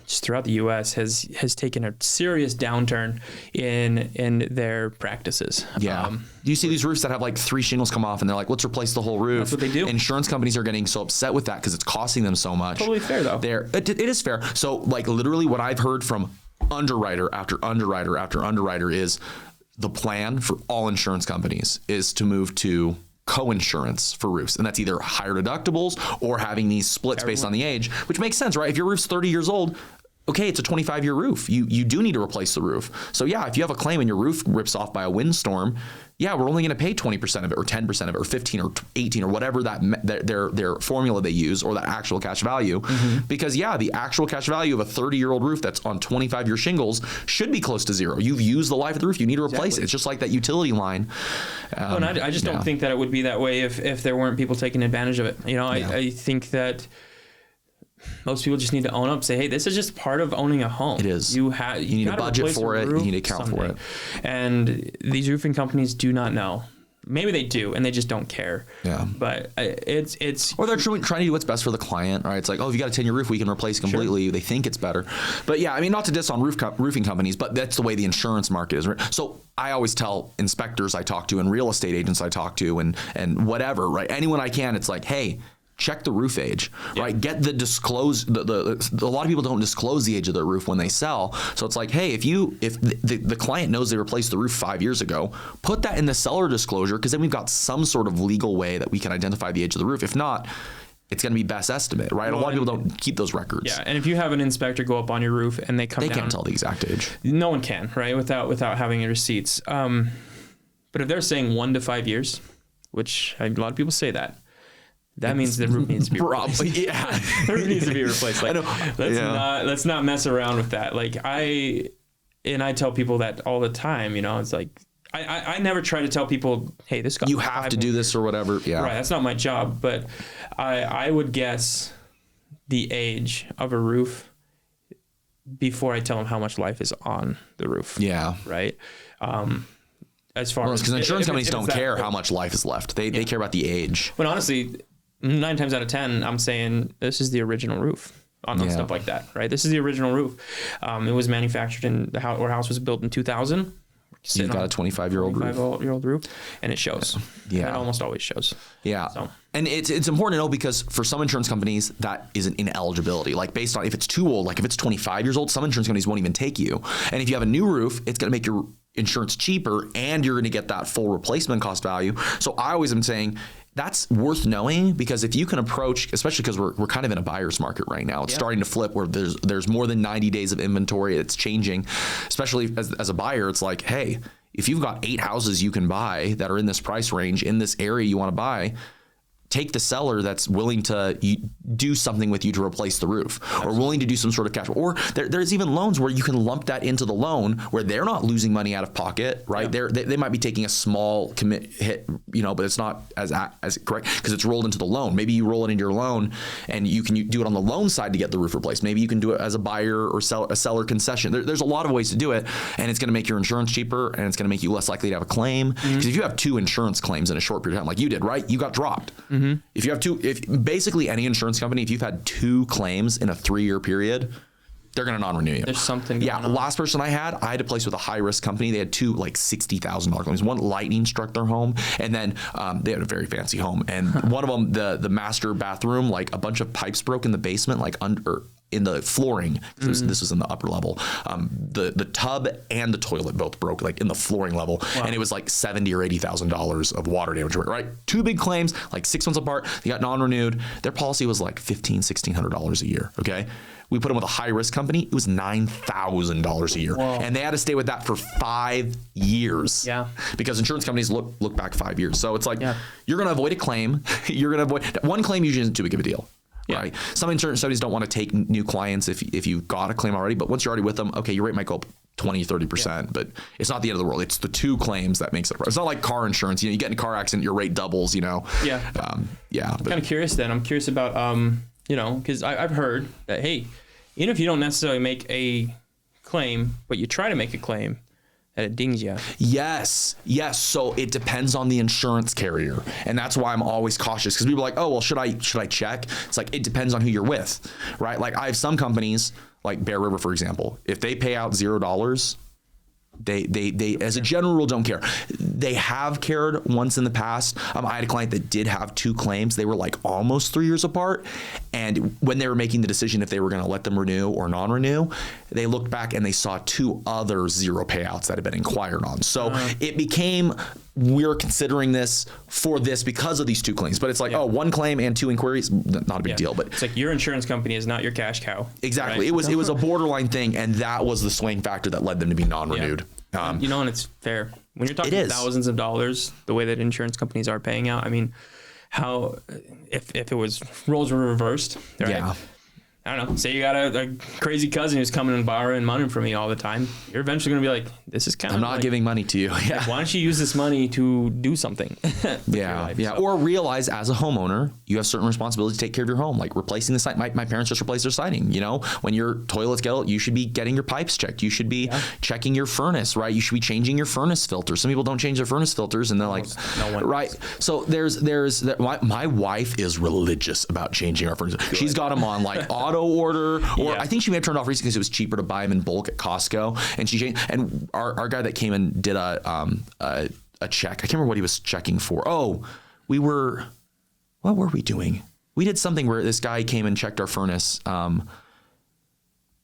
just throughout the U.S. has taken a serious downturn in their practices. Yeah. You see these roofs that have like 3 shingles come off, and they're like, let's replace the whole roof. That's what they do. Insurance companies are getting so upset with that because it's costing them so much. Totally fair though. It is fair. So literally what I've heard from underwriter after underwriter after underwriter is the plan for all insurance companies is to move to co-insurance for roofs, and that's either higher deductibles or having these splits based on the age, which makes sense, right? If your roof's 30 years old, okay, it's a 25-year roof. You do need to replace the roof. So yeah, if you have a claim and your roof rips off by a windstorm, yeah, we're only going to pay 20% of it, or 10% of it, or 15 or 18, or whatever their formula they use, or the actual cash value. Because the actual cash value of a 30-year-old roof that's on 25-year shingles should be close to zero. You've used the life of the roof. You need to replace it. It's just like that utility line. And I just don't think that it would be that way if there weren't people taking advantage of it. I think that most people just need to own up, say, hey, this is just part of owning a home. It is. You need to budget for it. You need to account for it. And these roofing companies do not know. Maybe they do, and they just don't care. Yeah. But it's or they're trying to do what's best for the client, right? It's like, oh, if you got a 10-year roof, we can replace it completely. Sure. They think it's better. But yeah, I mean, not to diss on roofing companies, but that's the way the insurance market is. So I always tell inspectors I talk to and real estate agents I talk to and whatever, right? Anyone I can, it's like, hey, check the roof age, right? Get the disclose. A lot of people don't disclose the age of their roof when they sell. So it's like, hey, if the client knows they replaced the roof 5 years ago, put that in the seller disclosure, because then we've got some sort of legal way that we can identify the age of the roof. If not, it's going to be best estimate, right? Well, a lot of people don't keep those records. Yeah, and if you have an inspector go up on your roof and they can't tell the exact age. No one can, right? Without having receipts. But if they're saying 1 to 5 years, which a lot of people say that means the roof needs to be replaced. Yeah. The roof needs to be replaced. Let's not mess around with that. I tell people that all the time, it's like, I never try to tell people, hey, this guy, you have to do this or whatever. Yeah. Right. That's not my job. But I would guess the age of a roof before I tell them how much life is on the roof. Yeah. Right. As far as, because insurance companies don't care how much life is left. They care about the age. But honestly, 9 times out of 10, I'm saying this is the original roof on stuff like that, right? This is the original roof. It was manufactured in the house. Our house was built in 2000. You've got a 25-year-old roof. 25-year-old roof, and it shows. Yeah. It almost always shows. Yeah. So. And it's important to know, because for some insurance companies, that is an ineligibility. Like, based on if it's too old, like if it's 25 years old, some insurance companies won't even take you. And if you have a new roof, it's going to make your insurance cheaper, and you're going to get that full replacement cost value. So I always am saying, that's worth knowing, because if you can approach, especially because we're kind of in a buyer's market right now, it's starting to flip where there's more than 90 days of inventory. It's changing, especially as a buyer. It's like, hey, if you've got 8 houses you can buy that are in this price range in this area you want to buy, take the seller that's willing to do something with you to replace the roof, or willing to do some sort of cash. Or there's even loans where you can lump that into the loan where they're not losing money out of pocket, right? Yeah. They might be taking a small commit hit, but it's not as correct because it's rolled into the loan. Maybe you roll it into your loan and you can do it on the loan side to get the roof replaced. Maybe you can do it as a buyer or a seller concession. There's a lot of ways to do it, and it's going to make your insurance cheaper, and it's going to make you less likely to have a claim. Because if you have 2 insurance claims in a short period of time, like you did, right? You got dropped. If you have basically any insurance company, if you've had 2 claims in a 3-year period, they're going to non-renew you. There's something going on. The last person I had a place with a high-risk company. They had 2 like $60,000 claims. One, lightning struck their home, and then they had a very fancy home. And one of them, the master bathroom, like a bunch of pipes broke in the basement, like under in the flooring. This was in the upper level. The tub and the toilet both broke, like in the flooring level. Wow. And it was like $70,000 or $80,000 of water damage, right? 2 big claims, like 6 months apart. They got non-renewed. Their policy was like $1,500-$1,600 a year. Okay. We put them with a high risk company. It was $9,000 a year. Whoa. And they had to stay with that for 5 years. Yeah. Because insurance companies look back 5 years. So it's like, you're going to avoid a claim. You're going to avoid one claim usually isn't too big of a deal. Yeah. Right. Some insurance companies don't want to take new clients if you've got a claim already, but once you're already with them, okay, your rate might go up 20-30%, but it's not the end of the world. It's the 2 claims that makes it. It's not like car insurance. You get in a car accident, your rate doubles. Yeah. I'm kind of curious then. I'm curious about because I've heard that, hey, even if you don't necessarily make a claim, but you try to make a claim, that it dings you. Yes. So it depends on the insurance carrier, and that's why I'm always cautious, because people are like, oh, well, should I check? It's like, it depends on who you're with, right? Like I have some companies, like Bear River, for example, if they pay out $0, they as a general rule don't care. They have cared once in the past. I had a client that did have 2 claims. They were like almost 3 years apart, and when they were making the decision if they were going to let them renew or non-renew, they looked back and they saw 2 other 0 payouts that had been inquired on. So it became, we're considering this for this because of these 2 claims. But it's like, 1 claim and 2 inquiries, not a big deal. But it's like your insurance company is not your cash cow. Exactly. Right? It was a borderline thing, and that was the swing factor that led them to be non-renewed. And it's fair. When you're talking thousands of dollars, the way that insurance companies are paying out, I mean, how if it was roles were reversed, right? Yeah. I don't know, say you got a crazy cousin who's coming and borrowing money from me all the time, you're eventually going to be like, this is kind of, I'm not giving money to you. Yeah. Why don't you use this money to do something? So. Or realize as a homeowner, you have certain responsibilities to take care of your home, like replacing the siding. My parents just replaced their siding. When your toilets get old, you should be getting your pipes checked. You should be checking your furnace, right? You should be changing your furnace filter. Some people don't change their furnace filters, and they're like, right. So there's my wife is religious about changing our furnace. Good. She's got them on like auto order, or I think she may have turned off recently because it was cheaper to buy them in bulk at Costco. And she changed. And our guy that came and did a check, I can't remember what he was checking for. What were we doing? We did something where this guy came and checked our furnace.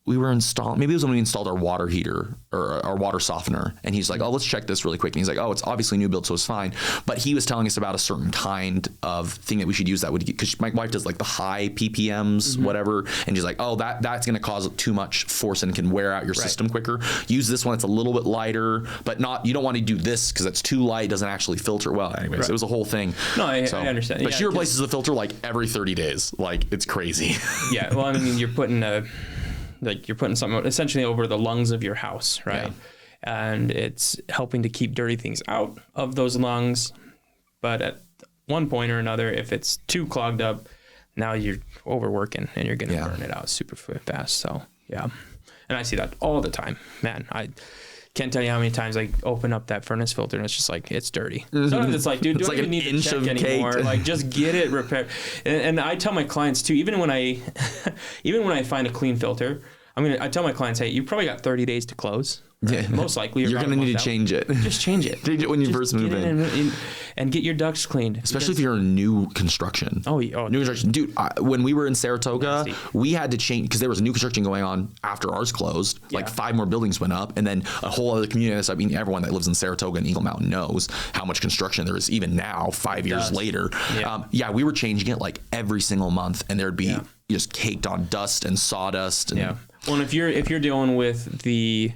We were installing, maybe it was when we installed our water heater or our water softener. And he's like, oh, let's check this really quick. And he's like, oh, it's obviously new build, so it's fine. But he was telling us about a certain kind of thing that we should use that would, because my wife does like the high PPMs, whatever. And she's like, oh, that's going to cause too much force and can wear out your system quicker. Use this one. It's a little bit lighter, but you don't want to do this because it's too light. Doesn't actually filter well. Anyways, it was a whole thing. No, I understand. But she replaces the filter like every 30 days. Like it's crazy. Yeah. Well, I mean, you're putting something essentially over the lungs of your house, right? Yeah. And it's helping to keep dirty things out of those lungs. But at one point or another, if it's too clogged up, now you're overworking and you're going to burn it out super fast. So, yeah. And I see that all the time. Man, I can't tell you how many times I open up that furnace filter and it's just like, it's dirty. Sometimes it's like, dude, do I even need to check anymore? Like, just get it repaired. And I tell my clients too, even when I find a clean filter, I tell my clients, hey, you probably got 30 days to close. Right? Yeah. Most likely. You're going to need to change it. Just change it. Change it when you first move in. And get your ducts cleaned. Especially if you're in new construction. New construction. Dude, when we were in Saratoga, we had to change, because there was new construction going on after ours closed. Like 5 more buildings went up, and then a whole other community. I mean, everyone that lives in Saratoga and Eagle Mountain knows how much construction there is even now, 5 years later. Yeah. We were changing it like every single month, and there'd be just caked on dust and sawdust. And Well, and if you're dealing with the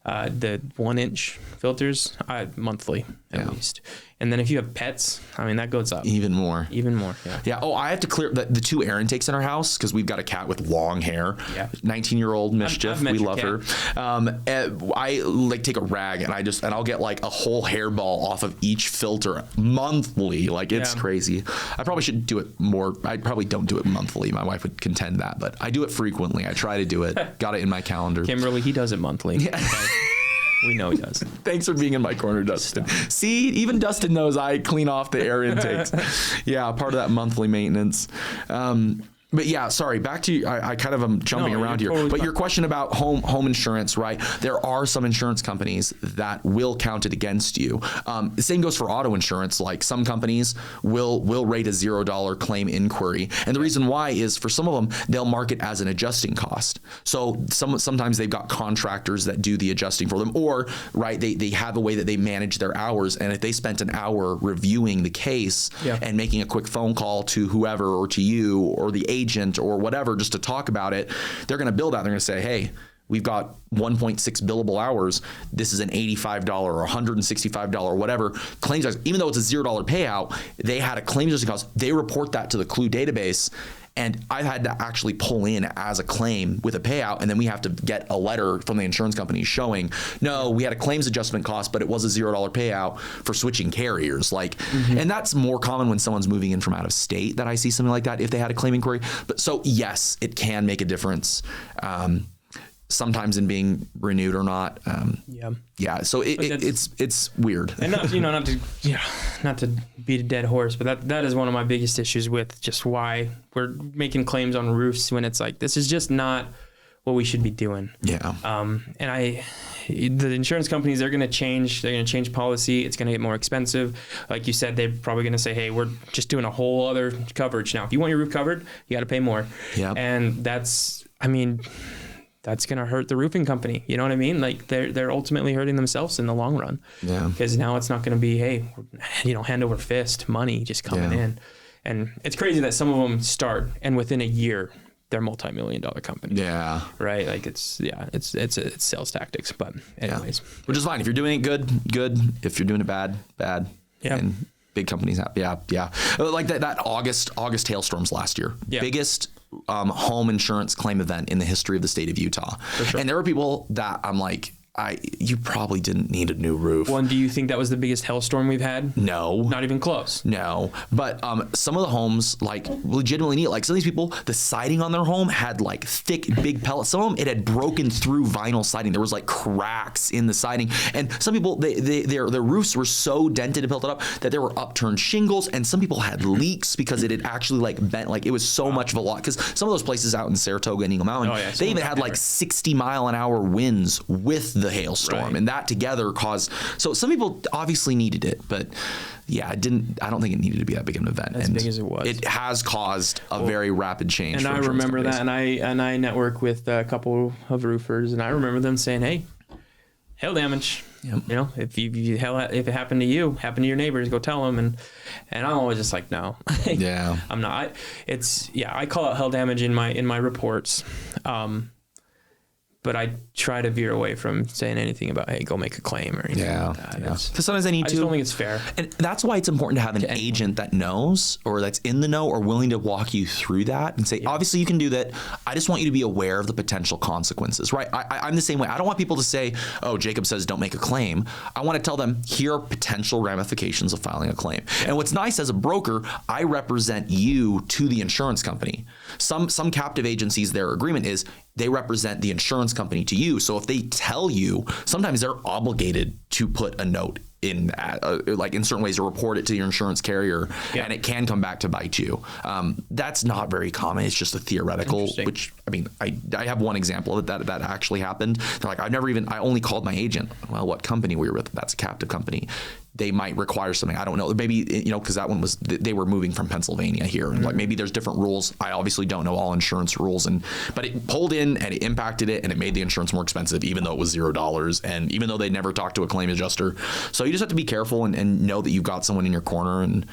The 1-inch filters, monthly at least. And then if you have pets, I mean, that goes up. Even more. Yeah. Yeah. Oh, I have to clear the 2 air intakes in our house because we've got a cat with long hair. Yeah. 19-year-old Mischief. I've met We your love cat. her. I like take a rag and I'll get like a whole hairball off of each filter monthly. Like it's crazy. I probably should do it more. I probably don't do it monthly. My wife would contend that, but I do it frequently. I try to do it. Got it in my calendar. Kimberly, he does it monthly. Yeah. We know he does. Thanks for being in my corner, Dustin. See, even Dustin knows I clean off the air intakes. Yeah, part of that monthly maintenance. But yeah, sorry, back to you. I kind of am jumping around here. Totally but your question about home insurance, right? There are some insurance companies that will count it against you. The same goes for auto insurance. Like some companies will rate a $0 claim inquiry. And the reason why is for some of them, they'll mark it as an adjusting cost. So sometimes they've got contractors that do the adjusting for them, or right, they have a way that they manage their hours. And if they spent an hour reviewing the case and making a quick phone call to whoever or to you or the agent or whatever just to talk about it, they're going to bill that. They're going to say, hey, we've got 1.6 billable hours. This is an $85 or $165 whatever claims. Even though it's a $0 payout, they had a claims adjusting cost. They report that to the Clue database. And I've had to actually pull in as a claim with a payout, and then we have to get a letter from the insurance company showing, no, we had a claims adjustment cost, but it was a $0 payout for switching carriers. Like, and that's more common when someone's moving in from out of state that I see something like that if they had a claim inquiry. But so yes, it can make a difference. Sometimes in being renewed or not. Yeah. So it's weird. And not to beat a dead horse, but that is one of my biggest issues with just why we're making claims on roofs when it's like, this is just not what we should be doing. Yeah. And the insurance companies, they're going to change policy. It's going to get more expensive. Like you said, they're probably going to say, hey, we're just doing a whole other coverage now. If you want your roof covered, you got to pay more. Yeah. And that's going to hurt the roofing company. You know what I mean? Like they're ultimately hurting themselves in the long run. Yeah. Because now it's not going to be, hey, hand over fist money just coming in. And it's crazy that some of them start and within a year they're multi-million-dollar companies. Yeah. Right. Like it's sales tactics. But anyways, which is fine. If you're doing it good. If you're doing it bad. Yeah. And big companies have. Yeah. Like that August hailstorms last year. Yeah. Biggest home insurance claim event in the history of the state of Utah. For sure. And there were people that I'm like, you probably didn't need a new roof. Well, and do you think that was the biggest hailstorm we've had? No. Not even close. No. But some of the homes like legitimately need it. Like some of these people, the siding on their home had like thick, big pellets. Some of them, it had broken through vinyl siding. There was like cracks in the siding. And some people, their roofs were so dented and pelted up that there were upturned shingles. And some people had leaks because it had actually like bent. Like it was so much velocity. Because some of those places out in Saratoga and Eagle Mountain, they even had like 60 mile an hour winds with the hailstorm, and that together caused. So some people obviously needed it, but I don't think it needed to be that big of an event. As big as it was, it has caused a very rapid change. And I remember that, and I network with a couple of roofers, and I remember them saying, "Hey, hail damage. Yep. If it happened to you, happened to your neighbors, go tell them." And I'm always just like, no, I'm not. I call it hail damage in my reports. But I try to veer away from saying anything about, hey, go make a claim or anything like that. Because sometimes I just don't think it's fair. And that's why it's important to have an agent that knows or that's in the know or willing to walk you through that and say, obviously you can do that. I just want you to be aware of the potential consequences, right? I'm the same way. I don't want people to say, oh, Jacob says don't make a claim. I want to tell them, here are potential ramifications of filing a claim. And what's nice as a broker, I represent you to the insurance company. Some captive agencies, their agreement is they represent the insurance company to you. So if they tell you, sometimes they're obligated to put a note in like in certain ways to report it to your insurance carrier, and it can come back to bite you. That's not very common. It's just a theoretical, which I have one example of it that actually happened. They're like, I only called my agent. Well, what company were you with? That's a captive company. They might require something. I don't know. Maybe, because that one was, they were moving from Pennsylvania here. And like maybe there's different rules. I obviously don't know all insurance rules. But it pulled in and it impacted it and it made the insurance more expensive, even though it was $0. And even though they never talked to a claim adjuster. So you just have to be careful and know that you've got someone in your corner. And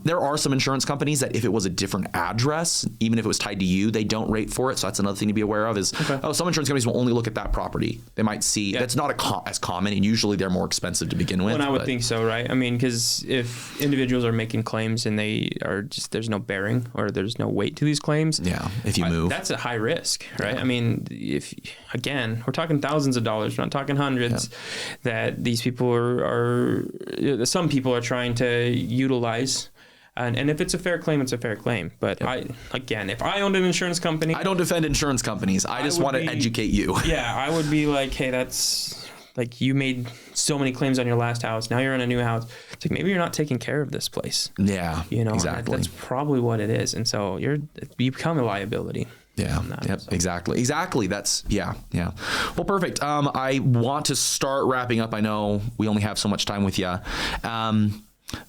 There are some insurance companies that if it was a different address, even if it was tied to you, they don't rate for it. So that's another thing to be aware of is, some insurance companies will only look at that property. They might see that's not as common, and usually they're more expensive to begin with. Well, and I would think so, right? I mean, because if individuals are making claims and they are just, there's no bearing or there's no weight to these claims. Yeah. If you move. That's a high risk, right? I mean, again, we're talking thousands of dollars, we're not talking hundreds, that these people are some people are trying to utilize. And if it's a fair claim, it's a fair claim. But if I owned an insurance company, I don't defend insurance companies. I just want to educate you. Yeah, I would be like, hey, that's like, you made so many claims on your last house. Now you're in a new house. It's like, maybe you're not taking care of this place. Yeah, exactly. That's probably what it is. And so you become a liability. Yeah. Exactly. That's yeah. Well, perfect. I want to start wrapping up. I know we only have so much time with you.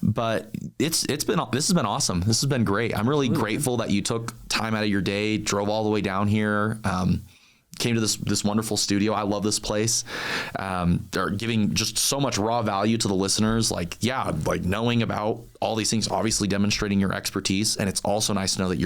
But this has been awesome. This has been great. I'm really grateful that you took time out of your day, drove all the way down here, came to this wonderful studio. I love this place. They're giving just so much raw value to the listeners. Like knowing about all these things, obviously demonstrating your expertise. And it's also nice to know that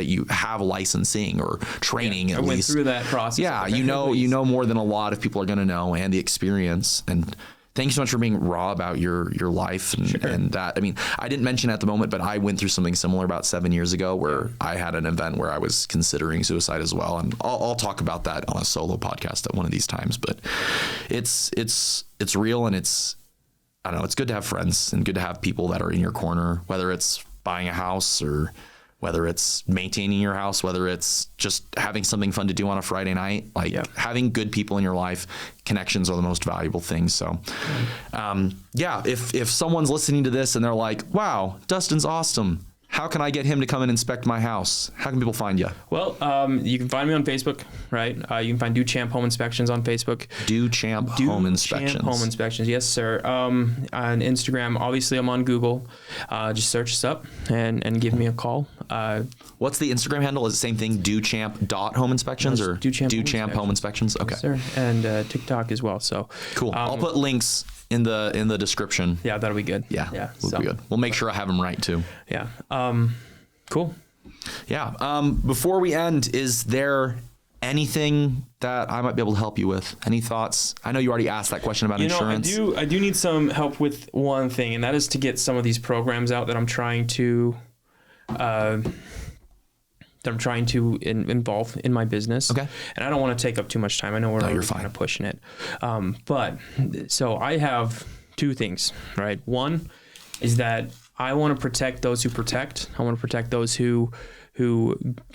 you have licensing or training at least. I went through that process. Yeah. You know more than a lot of people are going to know, and the experience. And thank you so much for being raw about your life and that. I mean, I didn't mention at the moment, but I went through something similar about 7 years ago where I had an event where I was considering suicide as well. And I'll talk about that on a solo podcast at one of these times, but it's real, and it's good to have friends and good to have people that are in your corner, whether it's buying a house or whether it's maintaining your house, whether it's just having something fun to do on a Friday night. Having good people in your life, connections are the most valuable things. So, if someone's listening to this and they're like, wow, Dustin's awesome, how can I get him to come and inspect my house? How can people find you? Well, you can find me on Facebook, right? You can find Duchamp Home Inspections on Facebook. Duchamp Home Inspections. Home Inspections, yes, sir. On Instagram, obviously I'm on Google. Just search us up and give me a call. What's the Instagram handle? Is it the same thing, Duchamp.Home Inspections or Duchamp Home Inspections? Okay. Yes, sir. And TikTok as well. So cool. I'll put links in the description. Yeah, that'll be good. Yeah. Be good. We'll make sure I have them right too. Yeah. Cool. Yeah. Before we end, is there anything that I might be able to help you with? Any thoughts? I know you already asked that question about insurance. I do need some help with one thing, and that is to get some of these programs out that I'm trying to involve in my business. Okay. And I don't want to take up too much time. I know we're kind of pushing it. But so I have two things, right? One is that I want to protect those who protect. I want to protect those who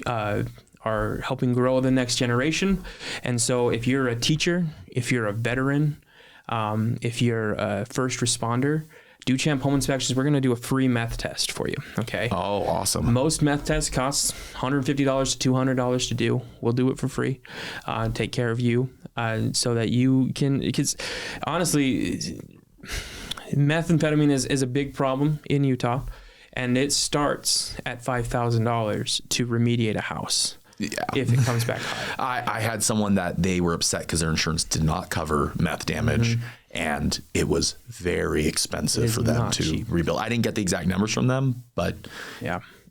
are helping grow the next generation. And so if you're a teacher, if you're a veteran, if you're a first responder, Duchamp Home Inspections, we're going to do a free meth test for you. Okay. Oh, awesome. Most meth tests costs $150 to $200 to do. We'll do it for free. Take care of you so that you can, because honestly, methamphetamine is a big problem in Utah, and it starts at $5,000 to remediate a house. Yeah. If it comes back high. I had someone that they were upset because their insurance did not cover meth damage, and it was very expensive for them to rebuild. I didn't get the exact numbers from them, but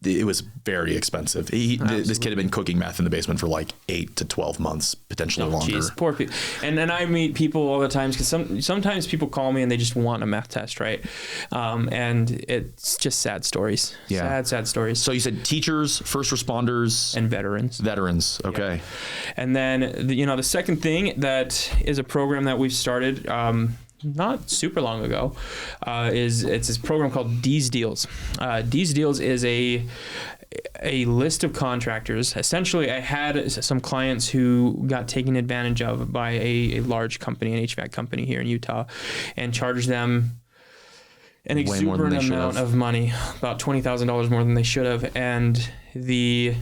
it was very expensive. This kid had been cooking meth in the basement for like 8 to 12 months, potentially longer. Geez, poor people. And I meet people all the time because sometimes people call me and they just want a meth test, right? And it's just sad stories. Yeah. Sad stories. So you said teachers, first responders, and veterans. Veterans. Okay. Yeah. And then the second thing that is a program that we've started. Not super long ago, it's this program called D's Deals. D's Deals is a list of contractors. Essentially, I had some clients who got taken advantage of by a large company, an HVAC company here in Utah, and charged them an exuberant amount of money, about $20,000 more than they should have. And it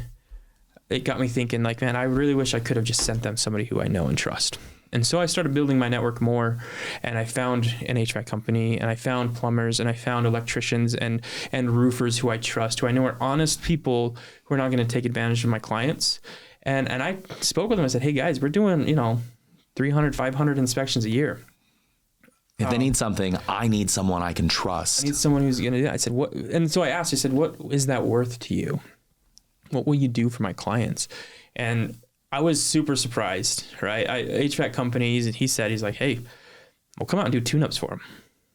got me thinking, like, man, I really wish I could have just sent them somebody who I know and trust. And so I started building my network more, and I found an HVAC company, and I found plumbers, and I found electricians and roofers who I trust, who I know are honest people who are not going to take advantage of my clients. And I spoke with them. I said, hey guys, we're doing, 300, 500 inspections a year. If they need something, I need someone I can trust. I need someone who's going to do that. I said, what? And so I asked, I said, what is that worth to you? What will you do for my clients? And I was super surprised, right? HVAC companies, he said, he's like, hey, we'll come out and do tune-ups for them.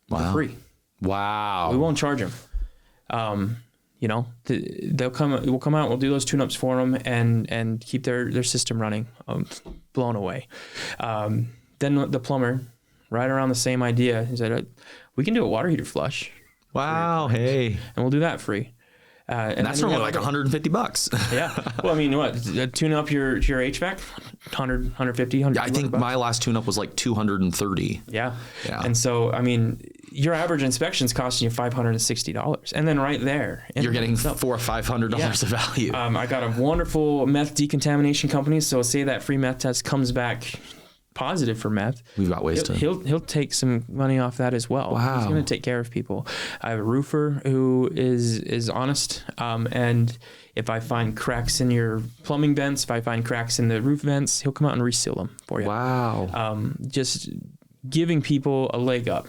Wow. For free. Wow. We won't charge them. You know, we'll come out, we'll do those tune-ups for them and keep their system running. Blown away. Then the plumber, right around the same idea, he said, we can do a water heater flush. Wow. Hey. And we'll do that free. And that's only like $150. Yeah. Well, I mean, what? Tune up your HVAC? 100, 150, 100. I think my last tune up was like 230. Yeah. And so, I mean, your average inspection's costing you $560. And then right there, you're getting $400 or $500 of value. I got a wonderful meth decontamination company. So say that free meth test comes back positive for meth, we've got ways he'll take some money off that as well. Wow. He's going to take care of people. I have a roofer who is honest, and if I find cracks in your plumbing vents, if I find cracks in the roof vents, he'll come out and reseal them for you. Wow. Just giving people a leg up,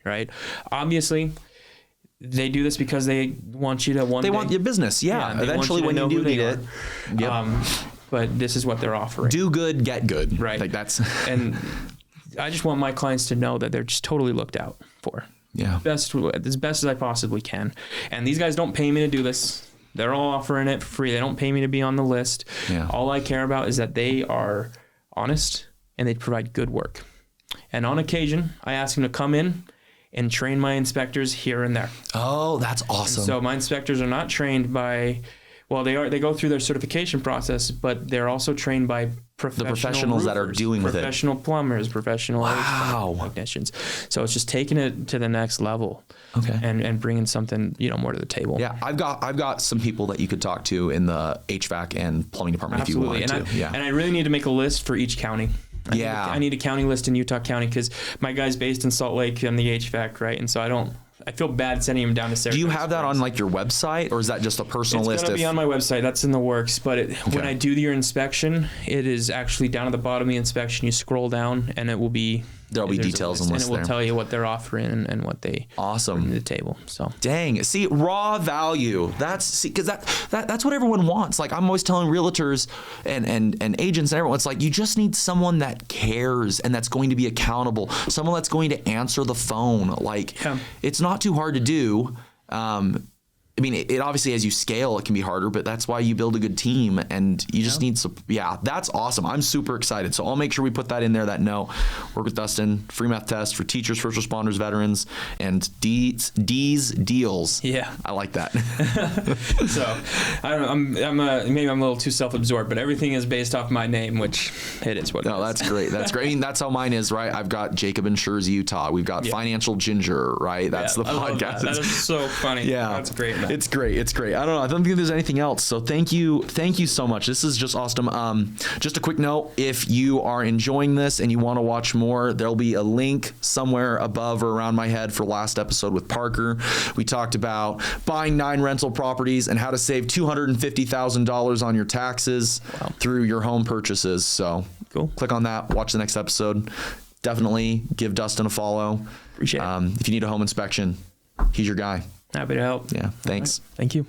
right? Obviously, they do this because they want you to want your business. Yeah. Eventually, when you do need it. Yep. But this is what they're offering. Do good, get good. Right. Like that's. And I just want my clients to know that they're just totally looked out for. Yeah. As best as I possibly can. And these guys don't pay me to do this. They're all offering it for free. They don't pay me to be on the list. Yeah. All I care about is that they are honest and they provide good work. And on occasion, I ask them to come in and train my inspectors here and there. Oh, that's awesome. And so my inspectors are not trained by, well, they go through their certification process, but they're also trained by professionals roofers, that are doing with it. Professional plumbers, professional technicians. So it's just taking it to the next level. Okay. And bringing something, more to the table. Yeah. I've got some people that you could talk to in the HVAC and plumbing department. Absolutely. If you wanted to. And I really need to make a list for each county. I need a county list in Utah County because my guy's based in Salt Lake on the HVAC, right? And so I feel bad sending him down to Sarah. Do you have that on like your website, or is that just a personal list? It's going to be on my website. That's in the works. But when I do your inspection, it is actually down at the bottom of the inspection. You scroll down, and it will be there'll be details and it will tell you what they're offering and what they bring to the table. So dang, see, raw value. Because that's what everyone wants. Like I'm always telling realtors and agents and everyone, it's like you just need someone that cares and that's going to be accountable. Someone that's going to answer the phone. Like it's not too hard to do. I mean, it obviously as you scale, it can be harder, but that's why you build a good team and you just need some. Yeah, that's awesome. I'm super excited. So I'll make sure we put that in there. That work with Dustin, free meth test for teachers, first responders, veterans, and D's deals. Yeah, I like that. So I don't know. Maybe I'm a little too self-absorbed, but everything is based off my name, which it is what it is. That's great. That's great. I mean, that's how mine is, right? I've got Jacob Insures Utah. We've got FinancialGinger, right? That's the podcast. That is so funny. Yeah, that's great. Man. It's great. It's great. I don't know. I don't think there's anything else. So thank you so much. This is just awesome. Just a quick note, if you are enjoying this and you want to watch more, there'll be a link somewhere above or around my head for last episode with Parker. We talked about buying 9 rental properties and how to save $250,000 on your taxes through your home purchases. So cool. Click on that. Watch the next episode. Definitely give Dustin a follow. Appreciate it. If you need a home inspection, he's your guy. Happy to help. Yeah. Thanks. Right. Thank you.